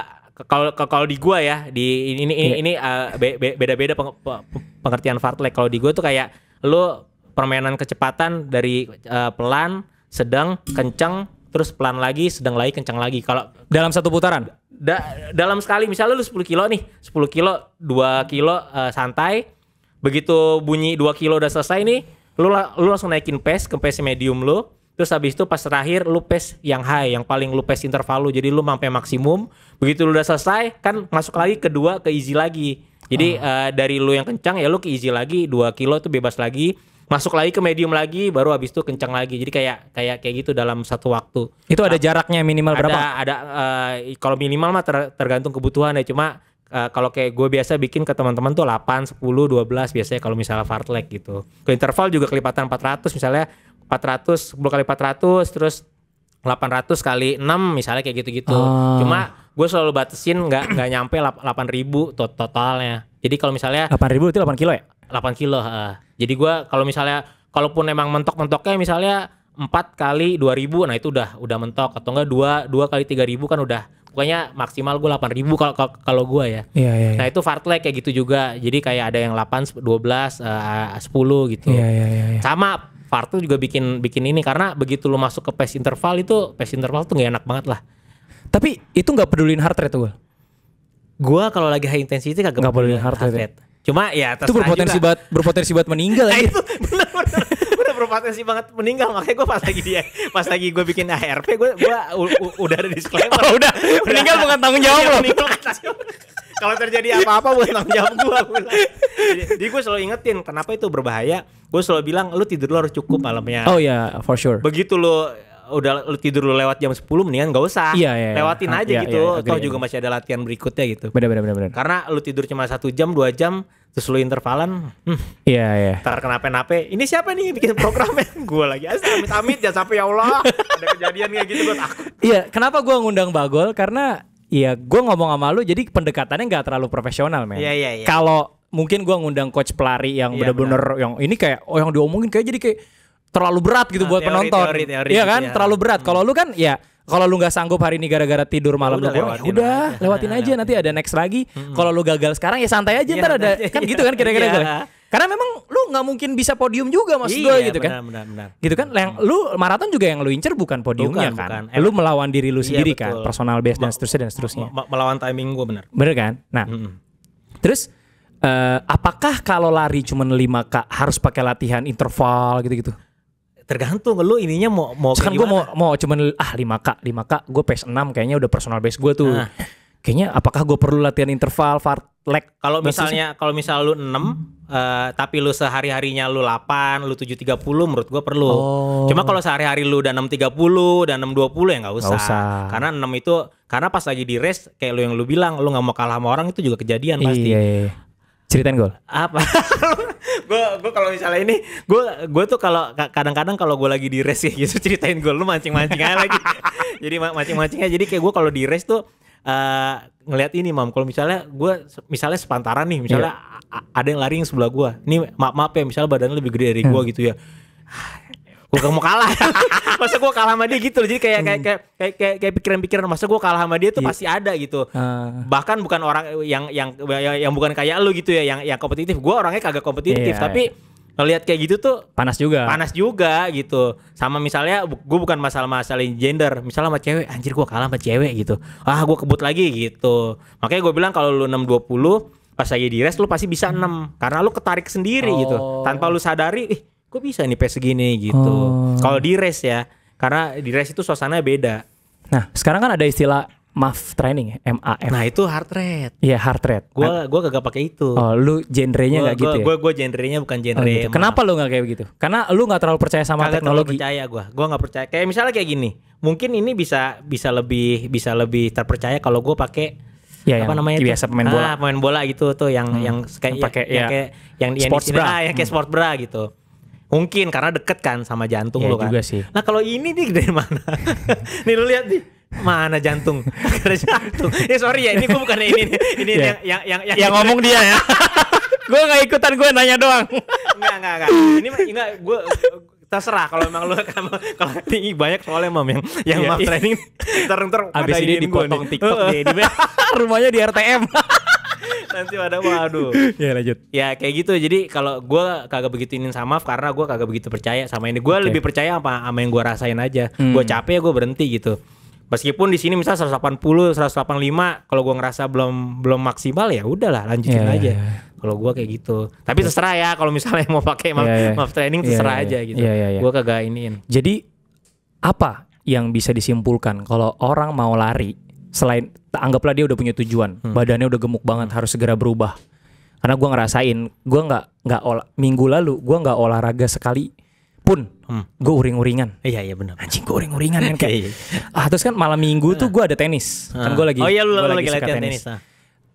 kalau di gua ya ini beda-beda pengertian fartlek. Kalau di gua tuh kayak lu permainan kecepatan dari pelan, sedang, kencang, terus pelan lagi, sedang lagi, kencang lagi. Kalau dalam satu putaran? Dalam sekali misalnya lu 10 kilo nih, 10 kilo, 2 kilo santai. Begitu bunyi 2 kilo udah selesai nih, lu langsung naikin pace ke pace medium lu. Terus habis itu pas terakhir lu pace yang high, yang paling lu pace interval lu. Jadi lu sampai maksimum. Begitu lu udah selesai kan masuk lagi kedua ke easy lagi. Jadi dari lu yang kencang ya lu ke easy lagi, 2 kilo tuh bebas lagi. Masuk lagi ke medium lagi, baru habis itu kencang lagi. Jadi kayak gitu dalam satu waktu. Itu ada jaraknya minimal berapa? Ada kalau minimal mah tergantung kebutuhan ya. Cuma kalau kayak gue biasa bikin ke teman-teman tuh 8, 10, 12 biasanya kalau misalnya fartlek gitu. Ke interval juga kelipatan 400 misalnya 400 10 kali 400 terus 800 kali 6 misalnya kayak gitu-gitu. Cuma gue selalu batasin nggak nyampe 8.000 totalnya. Jadi kalau misalnya 8.000 itu 8 kilo ya? 8 kilo. Jadi gue kalau misalnya kalaupun emang mentok-mentoknya misalnya 4 kali 2.000, nah itu udah mentok. Atau enggak 2 kali 3.000 kan udah. Pokoknya maksimal gue 8.000 kalau gue ya. Iya. Nah itu fartlek kayak gitu juga. Jadi kayak ada yang 8, 12, 10 gitu. Iya. Sama fartlek juga bikin ini karena begitu lu masuk ke pace interval tuh gak enak banget lah. Tapi itu nggak pedulin heart rate gue. Gua kalau lagi high intensity kagak pedulin heart rate. Cuma ya itu berpotensi banget meninggal. Nah, itu bener berpotensi banget meninggal. Makanya gue pas lagi gue bikin ARP gue udah ada disclaimer. udah meninggal bukan tanggung jawab lo. Kalau terjadi apa-apa bukan tanggung jawab gue. Jadi gue selalu ingetin kenapa itu berbahaya. Gue selalu bilang lu tidur lu harus cukup malamnya. Oh ya, for sure. Begitu lu tidur lu lewat jam 10 mendingan gak usah. Iya. Lewatin aja gitu. Atau juga masih ada latihan berikutnya gitu. Bener. Karena lu tidur cuma 1 jam 2 jam terus lu intervalan. Iya. Ntar kenapa-napa. Ini siapa nih bikin programnya? Gue lagi amit-amit jangan sampai ya Allah ada kejadian kayak gitu gue takut. Iya, kenapa gue ngundang Bagol? Karena ya gue ngomong sama lu jadi pendekatannya gak terlalu profesional men. Iya. Kalau mungkin gue ngundang coach pelari yang bener-bener yang ini kayak yang diomongin kayak jadi kayak terlalu berat gitu buat penonton. Teori iya kan? Terlalu berat. Kalau lu kan ya kalau lu nggak sanggup hari ini gara-gara tidur malam lewatin aja nanti ada next lagi. Kalau lu gagal sekarang ya santai aja ntar ada kan gitu kan kira-kira gitu. Karena memang lu nggak mungkin bisa podium juga maksud gue gitu kan. Benar. Gitu kan. Yang lu maraton juga yang lu incer bukan podiumnya kan. Lu melawan diri lu sendiri kan, personal best dan seterusnya. Melawan timing gue benar. Bener kan? Nah. Terus apakah kalau lari cuma 5K harus pakai latihan interval gitu-gitu? Tergantung lu ininya mau kan gue mau cuman 5K gue pace 6 kayaknya udah personal base gue tuh. Kayaknya apakah gue perlu latihan interval fartlek? Kalau misal lu 6 tapi lu sehari-harinya lu 8, lu 7.30 menurut gue perlu. Cuma kalau sehari-hari lu udah 6.30 dan 6.20 ya nggak usah. Karena 6 itu karena pas lagi di race kayak lu yang lu bilang lu nggak mau kalah sama orang itu juga kejadian pasti. Iya. Ceritain gue apa? gue kalau misalnya ini gue tuh kalau kadang-kadang kalau gue lagi di race gitu ceritain gue lu mancing-mancing aja lagi. Jadi mancing-mancingnya jadi kayak gue kalau di race tuh ngelihat ini kalau misalnya sepantaran nih misalnya ada yang lari yang sebelah gue. Ini maaf ya misalnya badannya lebih gede dari gue gitu ya. Gue gak mau kalah. Masa gue kalah sama dia gitu loh. Jadi kayak pikiran-pikiran masa gue kalah sama dia tuh pasti ada gitu. Bahkan bukan orang yang bukan kayak lu gitu ya yang kompetitif. Gue orangnya kagak kompetitif tapi ngelihat kayak gitu tuh panas juga gitu. Sama misalnya gue bukan masalah gender, misalnya sama cewek, anjir gue kalah sama cewek gitu. Gue kebut lagi gitu. Makanya gue bilang kalau lu 6.20 pas lagi di race lu pasti bisa 6 karena lu ketarik sendiri gitu. Tanpa lu sadari kok bisa nih pace segini gitu. Kalau di race ya, karena di race itu suasananya beda. Nah, sekarang kan ada istilah MAF training, MAF. Nah, itu heart rate. Iya, heart rate. Gua kagak pakai itu. Oh, lu genrenya enggak gitu ya? Gue genrenya bukan genre. Gitu. Kenapa lu enggak kayak begitu? Karena lu enggak terlalu percaya sama teknologi. Percaya gua enggak percaya. Kayak misalnya kayak gini. Mungkin ini bisa lebih terpercaya kalau gue pakai Ya, apa yang namanya biasa pemain bola. pemain bola gitu tuh yang kayak Pakai, yang ya, kayak yang sports bra. yang kayak sport bra gitu. Mungkin karena deket kan sama jantung Iya lo kan. juga sih. Nah kalau ini nih dari mana? Nih lu lihat nih. Mana jantung? Ada jantung. Sorry ya, ini gue bukan ini Iya. yang ngomong dia ya. Gue nggak ikutan, gue nanya doang. enggak. Ini enggak gue terserah kalau emang lu kalau tinggi banyak soalnya mam yang Iya, map iya. training ntar Abis ada ini iniin gua dipotong nih. TikTok dia di rumahnya di RTM. Nanti ada waduh. Ya lanjut. Ya kayak gitu. Jadi kalau gue kagak begitu ingin sama karena gue kagak begitu percaya sama ini. Gue lebih percaya sama yang gue rasain aja. Gue capek gue berhenti gitu. Meskipun di sini misal 180, 185, kalau gue ngerasa belum maksimal ya udahlah lanjutin Iya, aja. iya. Kalau gue kayak gitu. Tapi terserah ya kalau misalnya mau pakai map training terserah aja gitu. Gue kagak iniin. Jadi apa yang bisa disimpulkan kalau orang mau lari, selain anggaplah dia udah punya tujuan, badannya udah gemuk banget, harus segera berubah. Karena gue ngerasain, gue nggak minggu lalu gue nggak olahraga sekali pun, gue uring-uringan. Iya benar. Anjing, gue uring-uringan kan kayak. Iya. Terus kan malam minggu tuh gue ada tenis. Kan gue lagi. Oh iya lu gua lagi suka latihan tenis.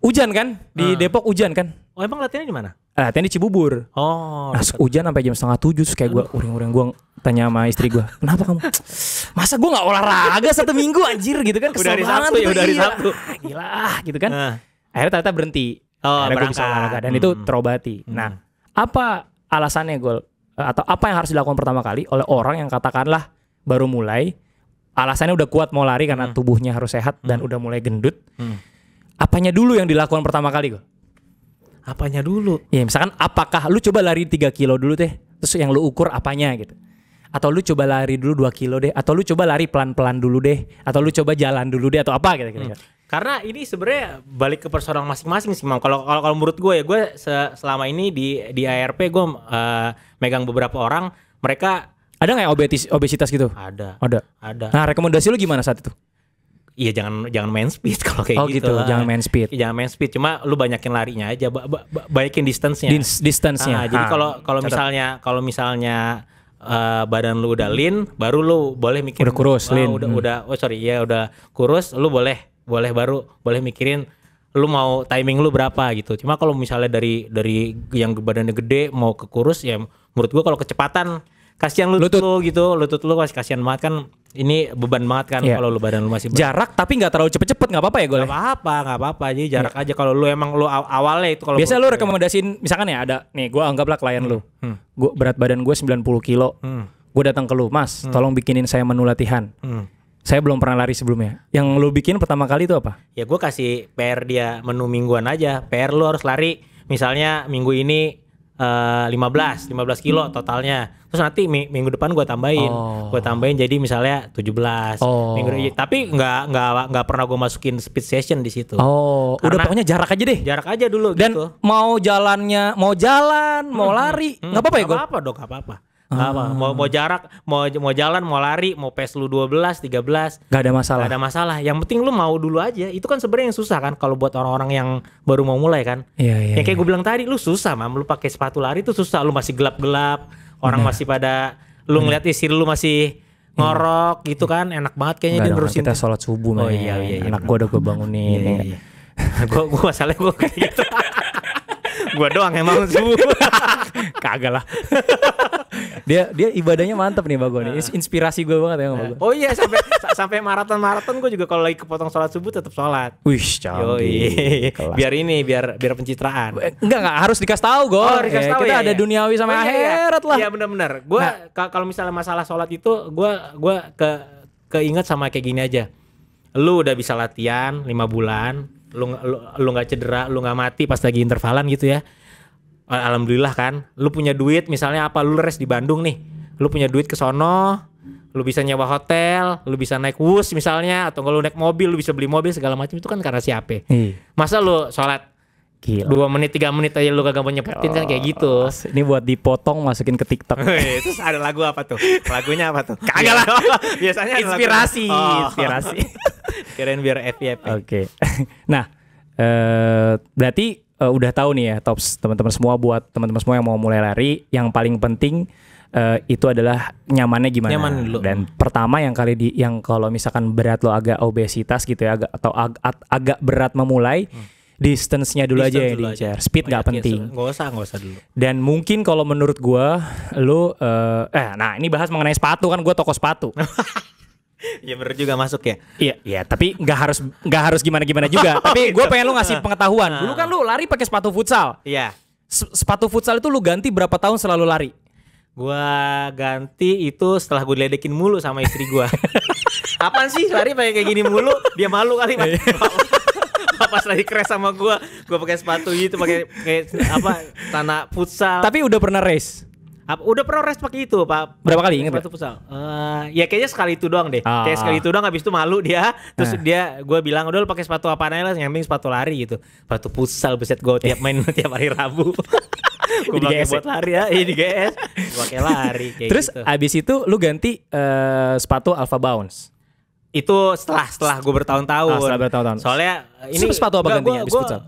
Hujan kan di Depok, hujan kan. Oh emang latihannya di mana? Latihan di Cibubur. Oh. Nah, hujan sampai jam 6:30 terus kayak gue uring-uring, gue tanya sama istri gue, kenapa kamu? Masa gue nggak olahraga 1 minggu anjir gitu kan, kesel Udah hari banget Sabtu ya, gitu, udah hari iya. Sabtu. Gila gitu kan. Akhirnya ternyata berhenti. Akhirnya gue bisa berangkat. olahraga dan itu terobati. Nah, apa alasannya gue atau apa yang harus dilakukan pertama kali oleh orang yang katakanlah baru mulai, alasannya udah kuat mau lari karena tubuhnya harus sehat dan udah mulai gendut. Apanya dulu yang dilakukan pertama kali gue? Apanya dulu? Ya misalkan apakah lu coba lari 3 kilo dulu deh, terus yang lu ukur apanya gitu. Atau lu coba lari dulu 2 kilo deh, atau lu coba lari pelan-pelan dulu deh, atau lu coba jalan dulu deh, atau apa gitu. Karena ini sebenarnya balik ke personal masing-masing sih, Mam. Kalau menurut gue ya, gue selama ini di ARP gue megang beberapa orang, mereka ada nggak yang obesitas gitu? ada. Nah, rekomendasi lu gimana saat itu? Iya jangan main speed kalau kayak gitu. Oh gitu, jangan main speed. Jangan main speed, cuma lu banyakin larinya aja, baikin distance-nya. Distance-nya. Jadi kalau misalnya badan lu udah lean, baru lu boleh mikirin udah kurus, lean. Udah kurus, lu boleh mikirin lu mau timing lu berapa gitu. Cuma kalau misalnya dari yang badannya gede mau ke kurus ya menurut gua kalau kecepatan kasihan lutut lu masih kasihan banget kan, ini beban banget kan kalau lu badan lu masih jarak tapi nggak terlalu cepet-cepet, nggak apa-apa ya gue? Nggak apa-apa jadi jarak aja kalau lu emang lu awalnya itu. Kalau biasa lu rekomendasiin misalkan ya ada nih, gue anggaplah klien lu, gue berat badan gue 90 kilo, gue datang ke lu, Mas tolong bikinin saya menu latihan. Saya belum pernah lari sebelumnya. Yang lu bikin pertama kali itu apa? Ya gue kasih PR dia menu mingguan aja. PR lu harus lari misalnya minggu ini 15 kilo totalnya. Terus nanti minggu depan gue tambahin jadi misalnya 17. Tapi nggak pernah gue masukin speed session di situ. Udah pokoknya jarak aja deh. Jarak aja dulu. Dan gitu. mau lari, nggak apa-apa ya gue? Nggak apa-apa dong, nggak apa-apa. Mau jarak, mau jalan, mau lari, mau pace lu 12, 13 Gak ada masalah. Gak ada masalah. Yang penting lu mau dulu aja. Itu kan sebenarnya yang susah kan kalau buat orang-orang yang baru mau mulai kan. Iya. Yang kayak gue bilang tadi, lu susah Mam. Lu pakai sepatu lari itu susah. Lu masih gelap-gelap. Orang masih pada, lu ngeliat istri lu masih ngorok gitu kan. Enak banget kayaknya dia nerusin. Kita sholat subuh. Oh iya. Anak gue udah gue bangunin. Iya. Gue masalahnya gue kayak gitu. Gue doang emang subuh. Kagak lah. Dia ibadahnya mantap nih Bago nih. Inspirasi gue banget ya Bago. Oh iya, sampai maraton gue juga kalau lagi kepotong sholat subuh tetap sholat. Wih, canggih. Biar pencitraan. Enggak harus dikasih tahu Go. Kita ada duniawi sama akhirat lah. Iya benar. Gue kalau misalnya masalah sholat itu gue keinget sama kayak gini aja. Lu udah bisa latihan 5 bulan, lu nggak cedera, lu nggak mati pas lagi intervalan gitu ya. Alhamdulillah kan, lu punya duit misalnya apa, lu res di Bandung nih, lu punya duit ke sono, lu bisa nyewa hotel, lu bisa naik bus misalnya, atau kalau lu naik mobil, lu bisa beli mobil segala macam, itu kan karena siapa? Masa lu sholat 2 menit 3 menit aja lu kagak mau nyepetin kan kayak gitu. Ini buat dipotong masukin ke TikTok. Terus ada lagu apa tuh? Lagunya apa tuh? Kagak lah. Biasanya inspirasi. Kirain biar FYP. Oke. Nah, berarti udah tahu nih ya Tops, teman-teman semua, buat teman-teman semua yang mau mulai lari, yang paling penting itu adalah nyamannya gimana. Nyaman dulu. Dan pertama yang kalau misalkan berat lo agak obesitas gitu ya, agak berat memulai, distance-nya dulu aja yang diincar. Speed nggak penting. Nggak usah dulu. Dan mungkin kalau menurut gua lo nah ini bahas mengenai sepatu kan, gua toko sepatu. Ya bener juga masuk ya. Iya, tapi nggak harus gimana juga. Tapi gue pengen lu ngasih pengetahuan. Dulu kan lu lari pakai sepatu futsal. Iya. Sepatu futsal itu lu ganti berapa tahun selalu lari? Gua ganti itu setelah gue diledekin mulu sama istri gua. Apaan sih lari pakai kayak gini mulu? Dia malu kali pas lagi crash sama gua pakai sepatu gitu, pakai apa tanah futsal. Tapi udah pernah race? Udah pernah race pakai itu, Pak. Berapa kali ingat? Sepatu futsal. Ya kayaknya sekali itu doang deh. Kayak sekali itu doang, habis itu malu dia. Terus gua bilang udah lu pakai sepatu apaan aja lah, yang penting sepatu lari gitu. Sepatu futsal, buset gua tiap main tiap hari Rabu. Gue pakai buat lari ya, di GS. Pakai lari kayak terus gitu. abis itu lu ganti sepatu Alpha Bounce. Itu setelah gue bertahun-tahun. Setelah bertahun-tahun. Soalnya ini sepatu apa gantinya abis futsal?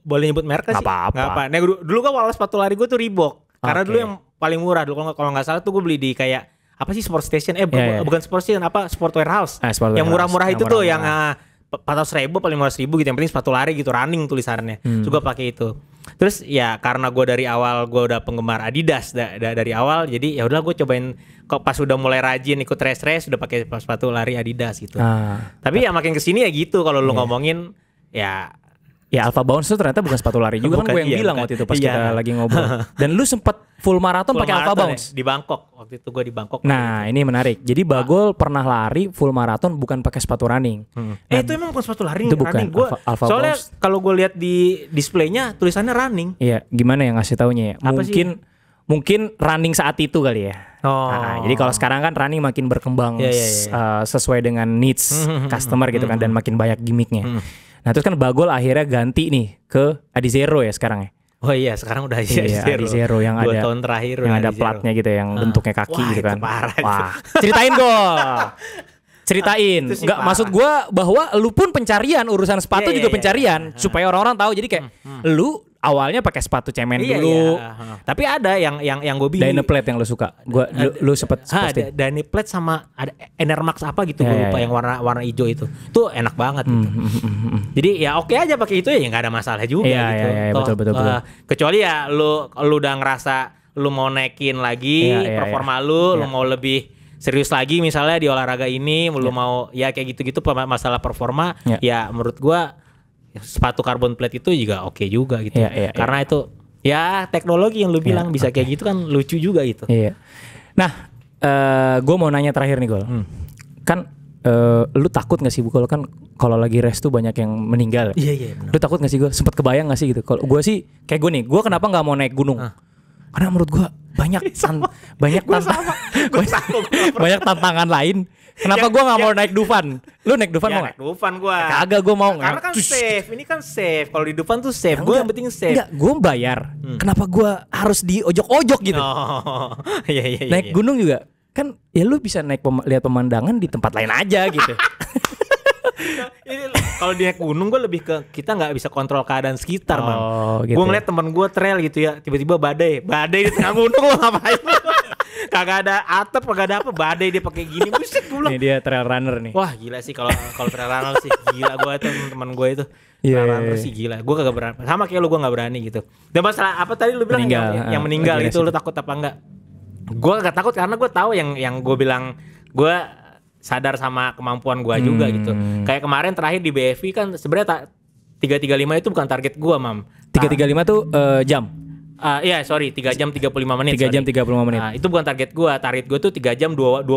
Boleh nyebut merek sih? Nggak apa-apa. Nah, dulu kan awal sepatu lari gue tuh Reebok. Karena dulu yang paling murah dulu, kalau nggak salah tuh gue beli di kayak apa sih, Sport Station, bukan Sport Station, apa Sport Warehouse. Yang murah-murah itu tuh yang 400.000 paling 500.000 gitu, yang penting sepatu lari gitu, running tulisannya. Juga pakai itu. Terus ya karena gue dari awal gue udah penggemar Adidas dari awal, jadi ya udah gue cobain, kok pas udah mulai rajin ikut race udah pakai sepatu lari Adidas gitu. Tapi ya makin kesini ya gitu, kalau lu ngomongin ya Alpha Bounce tuh ternyata bukan sepatu lari juga, kan gue yang bilang waktu itu pas kita lagi ngobrol. Dan lu sempet full maraton pakai Alpha Bounce di Bangkok. Waktu itu gue di Bangkok. Nah, ini menarik. Jadi Bagol pernah lari full maraton bukan pakai sepatu running. Itu emang bukan sepatu lari. Itu bukan. Alpha soalnya kalau gue lihat di displaynya tulisannya running. Iya, gimana yang ngasih taunya ya? Mungkin running saat itu kali ya. Nah, jadi kalau sekarang kan running makin berkembang sesuai dengan needs customer gitu kan, dan makin banyak gimmicknya. Nah, terus kan Bagol akhirnya ganti nih ke Adizero ya sekarang ya. Oh iya, sekarang udah Adizero yang 2 tahun terakhir yang ada platnya gitu, yang bentuknya kaki gitu kan. Wah, ceritain ceritain. Enggak, maksud gue bahwa lu pun pencarian, urusan sepatu juga pencarian, supaya orang-orang tahu. Jadi kayak lu awalnya pakai sepatu cemen dulu. Tapi ada yang gue bingung. Dynaplate yang lu suka. Lu sempet posting. Dynaplate sama ada Enermax apa gitu, gue lupa, yang warna hijau itu. Itu enak banget gitu. Jadi ya oke aja pakai itu, ya nggak ada masalah juga gitu. Betul. Kecuali ya lu udah ngerasa lu mau naikin lagi performa lu mau lebih serius lagi misalnya di olahraga ini, lu mau ya kayak gitu-gitu masalah performa, ya menurut gua sepatu carbon plate itu juga oke juga gitu. Karena itu ya teknologi yang lu bilang bisa kayak gitu kan, lucu juga gitu. Nah, gue mau nanya terakhir nih, Gol. Kan lu takut gak sih, Gol, kan kalau lagi race tuh banyak yang meninggal. Iya. Lu takut gak sih, Gol? Sempet kebayang gak sih gitu? Kalau gue sih kayak gue nih, gue kenapa nggak mau naik gunung? Karena menurut gue banyak tantangan lain. Kenapa gue nggak mau naik Dufan? Lu naik Dufan mau nggak? Naik Dufan gue. Kagak, gue mau. Karena kan safe. Ini kan safe. Kalau di Dufan tuh safe. Gue yang penting safe. Enggak, gue bayar. Kenapa gue harus diojok-ojok gitu? Iya. Naik gunung juga kan, ya lu bisa naik lihat pemandangan di tempat lain aja gitu. Kalau di naik gunung gue lebih ke kita nggak bisa kontrol keadaan sekitar, man. Gitu. Gue ngeliat temen gue trail gitu ya, tiba-tiba badai di tengah gunung, lo ngapain? Kagak ada atap, kagak ada apa, badai dia pakai gini, buset gue bilang. Ini dia trail runner nih. Wah gila sih kalau trail runner sih, gila gue tuh teman gue itu. Trail runner sih gila, gue kagak berani. Sama kayak lu, gue nggak berani gitu. Dan masalah apa tadi lu bilang yang meninggal itu, lu takut apa enggak? Gue gak takut karena gue tahu yang gue bilang, gue sadar sama kemampuan gue juga gitu. Kayak kemarin terakhir di BFI kan sebenarnya 335 itu bukan target gue, Mam. 335 tuh jam. 3 jam 35 menit. 3 jam 35 menit. Itu bukan target gue. Target gue tuh 3 jam 29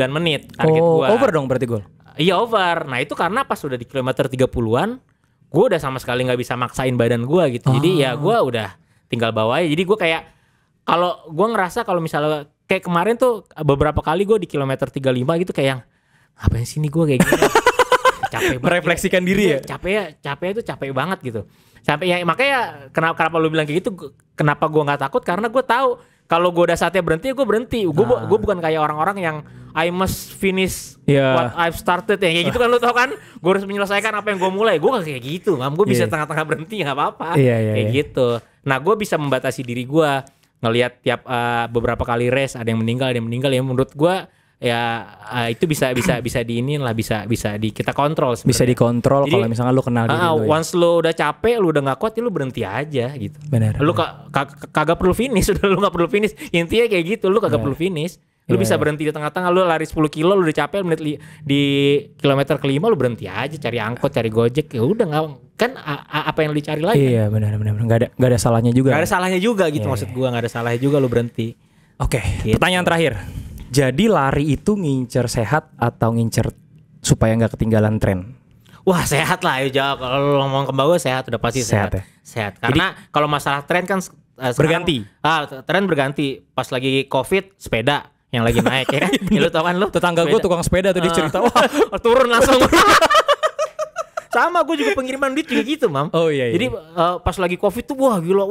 menit target gue. Over dong berarti, Gol. Iya, over. Nah, itu karena pas udah di kilometer 30-an, gue udah sama sekali nggak bisa maksain badan gue gitu. Jadi ya gue udah tinggal bawa aja. Jadi gue kayak, kalau gue ngerasa kalau misalnya kayak kemarin tuh beberapa kali gue di kilometer 35 gitu kayak yang ngapain sih nih gue kayak gini. Capek banget. Merefleksikan diri ya. Capek itu capek banget gitu. Sampai ya makanya kenapa lu bilang kayak gitu, kenapa gue nggak takut, karena gue tahu kalau gue udah saatnya berhenti, gue berhenti. Gue bukan kayak orang-orang yang I must finish what I've started ya, kayak gitu kan, lu tau kan? Gue harus menyelesaikan apa yang gue mulai. Gue gak kayak gitu, gue bisa tengah-tengah berhenti, nggak apa-apa. Kayak gitu. Nah, gue bisa membatasi diri gue. ngelihat tiap beberapa kali race ada yang meninggal ya menurut gua ya itu bisa diinin lah, bisa kita kontrol sebenarnya. Bisa dikontrol kalau misalnya lu kenal diri lu. Once lu udah capek, lu udah nggak kuat, ya lu berhenti aja gitu. Benar. Lu kagak perlu finish, udah lu nggak perlu finish. Intinya kayak gitu, lu kagak perlu finish. Lu bisa berhenti di tengah-tengah, lu lari 10 kilo, lu udah capek di kilometer kelima, lu berhenti aja, cari angkot, cari gojek, ya udah nggak kan apa yang lu dicari lagi? Iya benar. Nggak ada salahnya juga. Nggak ada salahnya juga gitu maksud gua, nggak ada salahnya juga lu berhenti. Oke. Gitu. Pertanyaan terakhir. Jadi lari itu ngincer sehat atau ngincer supaya nggak ketinggalan tren? Wah sehat lah ya, jawab. Kalau lu ngomong ke bawah sehat, udah pasti sehat. Ya? Sehat. Karena kalau masalah tren kan berganti. Tren berganti. Pas lagi COVID sepeda yang lagi naik ya kan. Ya, lu tau kan lu. Tetangga gue tukang sepeda tuh dia cerita, wah turun langsung. Sama gue juga pengiriman duit juga gitu, Mam. Oh iya. Jadi pas lagi COVID tuh wah gila,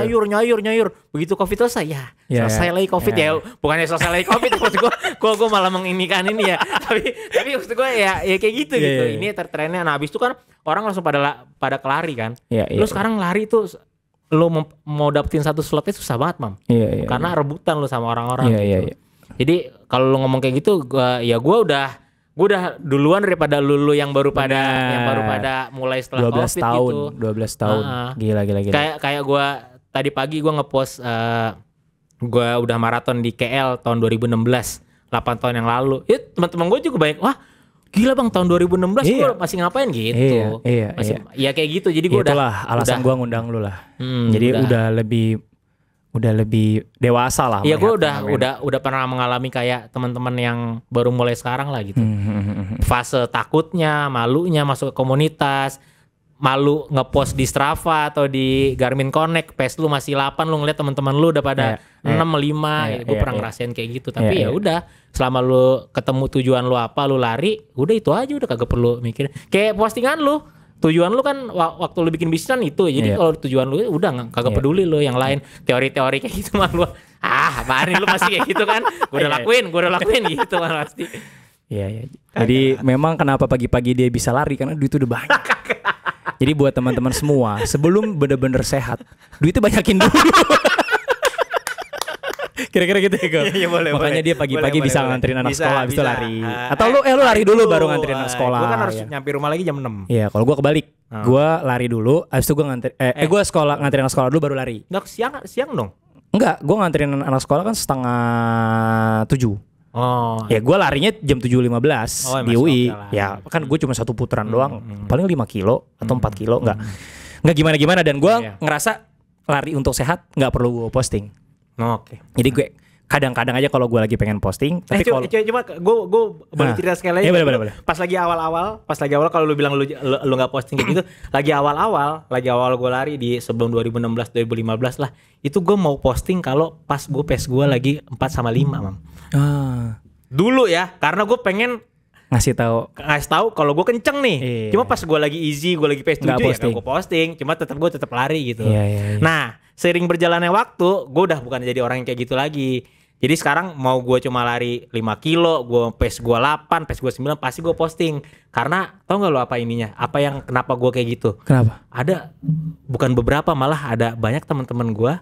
nyayur. Begitu COVID selesai selesai lagi COVID ya. Bukannya selesai lagi COVID maksud gue malah menginikan ini ya. Tapi maksud gue ya kayak gitu gitu. Ini trennya. Nah, habis itu kan orang langsung pada kelari kan. Lu sekarang lari tuh lu mau dapetin satu slotnya susah banget, Mam. Karena rebutan lu sama orang-orang gitu. Jadi kalau lu ngomong kayak gitu, gue udah duluan daripada lu yang baru pada mulai setelah 12 COVID tahun, gitu. 12 tahun. Gila. Kayak gue tadi pagi gue ngepost gue udah maraton di KL tahun 2016, 8 tahun yang lalu. Ya teman-teman gue juga banyak, wah gila bang tahun 2016 gue masih ngapain gitu. Iya kayak gitu. Jadi gue itulah alasan gue ngundang lu lah. Jadi udah lebih dewasa lah. Iya, gue udah pernah mengalami kayak teman-teman yang baru mulai sekarang lah gitu. Fase takutnya, malunya masuk ke komunitas, malu ngepost di Strava atau di Garmin Connect, pace lu masih 8, lu ngeliat teman-teman lu udah pada 6, 5, gue pernah ngerasain kayak gitu. Tapi ya udah, selama lu ketemu tujuan lu apa, lu lari, udah itu aja, udah kagak perlu mikir. Kayak postingan lu, tujuan lu kan waktu lu bikin bisnis kan itu. Jadi kalau tujuan lu udah kagak peduli lu yang lain. Teori-teori kayak gitu mah lu apaan lu masih kayak gitu kan. Gue udah lakuin gitu kan pasti. Iya. Jadi memang kenapa pagi-pagi dia bisa lari karena duit udah banyak. Jadi buat teman-teman semua, sebelum bener-bener sehat, duitnya banyakin dulu. Kira-kira gitu ya, Go? Iya, boleh. Makanya dia pagi-pagi bisa nganterin anak sekolah habis itu lari. Atau lu lari itu, dulu baru nganterin anak sekolah. Gue kan harus nyampe rumah lagi jam 6. Iya, kalau gue kebalik. Gue lari dulu, habis itu gue gue nganterin anak sekolah dulu baru lari. Nggak siang dong? Enggak, gue nganterin anak sekolah kan 6:30. Oh. Ya gue larinya jam 7.15 di UI. Ya kan gue cuma satu putaran doang. Paling 5 kilo atau 4 kilo. Enggak gimana-gimana. Dan gue ngerasa lari untuk sehat nggak perlu gue posting. Oke. Jadi gue kadang-kadang aja kalau gue lagi pengen posting. Tapi kalau coba gue boleh cerita sekali lagi. Iya boleh. Pas lagi awal kalau lu bilang lu nggak posting kayak gitu, lagi awal gue lari di sebelum 2016 2015 lah. Itu gue mau posting kalau pas gue pace gue lagi 4/5, Mam. Dulu ya, karena gue pengen ngasih tahu kalau gue kenceng nih. Cuma pas gue lagi easy, gue lagi pace 7 ya gue posting. Cuma tetap lari gitu. Nah, seiring berjalannya waktu, gue udah bukan jadi orang yang kayak gitu lagi. Jadi sekarang mau gue cuma lari 5 kilo, gue pace gue 8, pace gue 9, pasti gue posting. Karena tau gak lo apa ininya? Kenapa gue kayak gitu? Kenapa? Ada, bukan beberapa, malah ada banyak teman-teman gue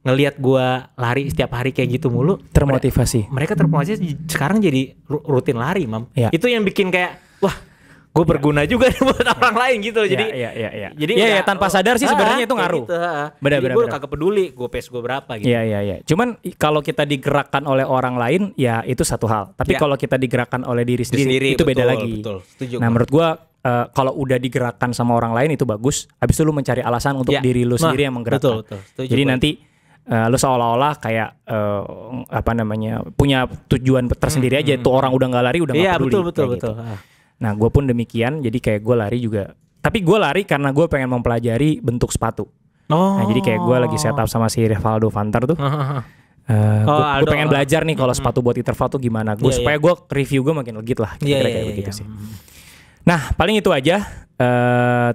ngelihat gue lari setiap hari kayak gitu mulu. Termotivasi. Mereka termotivasi sekarang jadi rutin lari, Mam. Ya. Itu yang bikin kayak, wah gue berguna juga nih buat orang lain gitu. Jadi Jadi tanpa sadar sih sebenarnya itu ngaruh. Gitu, benar. Gue kagak peduli gue pace gue berapa gitu. Iya. Cuman kalau kita digerakkan oleh orang lain ya itu satu hal. Tapi kalau kita digerakkan oleh diri sendiri itu beda lagi. Betul. Setuju. Nah, menurut gue kalau udah digerakkan sama orang lain itu bagus. Habis itu lu mencari alasan untuk diri lu sendiri yang menggerakkan. Betul. Setuju. Jadi nanti lu seolah-olah kayak punya tujuan tersendiri aja. Tuh orang udah nggak lari udah nggak peduli. Iya betul. Gitu. Nah gue pun demikian. Jadi kayak gue lari juga. Tapi gue lari karena gue pengen mempelajari bentuk sepatu. Nah jadi kayak gue lagi setup sama si Rivaldo Vantar tuh. Gue pengen belajar nih kalau sepatu buat interval tuh gimana. Supaya gue review gue makin legit lah. Kira-kira kayak begitu sih. Nah paling itu aja.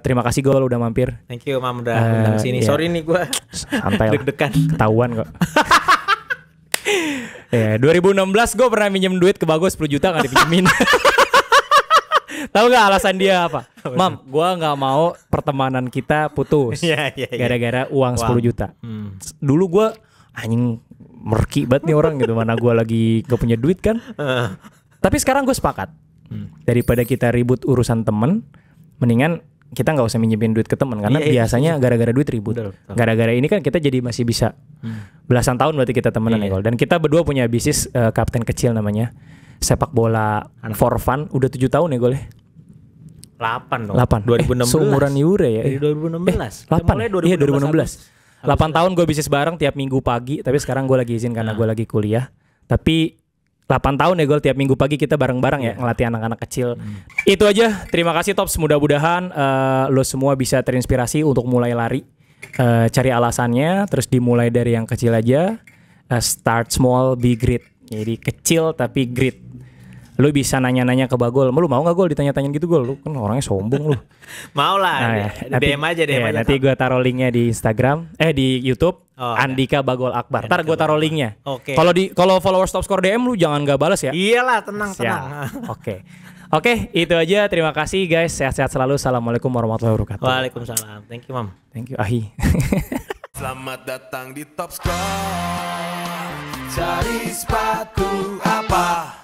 Terima kasih Gol udah mampir. Thank you Mam udah undang sini. Sorry nih gue santai lah. Deg-degan. Ketahuan kok. 2016 gue pernah minjem duit ke Bagos 10 juta gak dipinjemin. Tahu gak alasan dia apa? Mam, gue gak mau pertemanan kita putus gara-gara uang 10 juta. Dulu gue anjing merki banget nih orang gitu, mana gue lagi gak punya duit kan. Tapi sekarang gue sepakat, daripada kita ribut urusan temen, mendingan kita nggak usah minjemin duit ke temen, karena biasanya gara-gara duit ribut. Gara-gara ini kan kita jadi masih bisa belasan tahun berarti kita temenan ya Gol. Dan kita berdua punya bisnis Kapten Kecil namanya, sepak bola for fun, udah 7 tahun ya Gol ya. 8 dong. 8. 2016. Seumuran Yure ya. Dari 2016. 8. Iya 2016. 8 tahun gue bisnis bareng tiap minggu pagi, tapi sekarang gue lagi izin karena gue lagi kuliah. Tapi 8 tahun ya Gol, tiap minggu pagi kita bareng-bareng ya ngelatih anak-anak kecil. Itu aja, terima kasih Tops, mudah-mudahan lo semua bisa terinspirasi untuk mulai lari. Cari alasannya, terus dimulai dari yang kecil aja. Start small, be great. Jadi kecil tapi great. Lu bisa nanya-nanya ke Bagol, lu mau gak Gol ditanya-tanya gitu Gol? Lu kan orangnya sombong lu. Mau lah, Nah, ya. DM aja. Nanti gue taruh linknya di Instagram, di YouTube, Andika Bagol Akbar. Ntar gue taruh linknya. Oke. Kalau followers Top Score DM lu jangan gak bales ya. Iyalah, tenang. Oke, itu aja. Terima kasih guys, sehat-sehat selalu. Assalamualaikum warahmatullahi wabarakatuh. Waalaikumsalam. Thank you, Mam. Thank you, Ahi. Selamat datang di Top Score. Cari sepatu apa?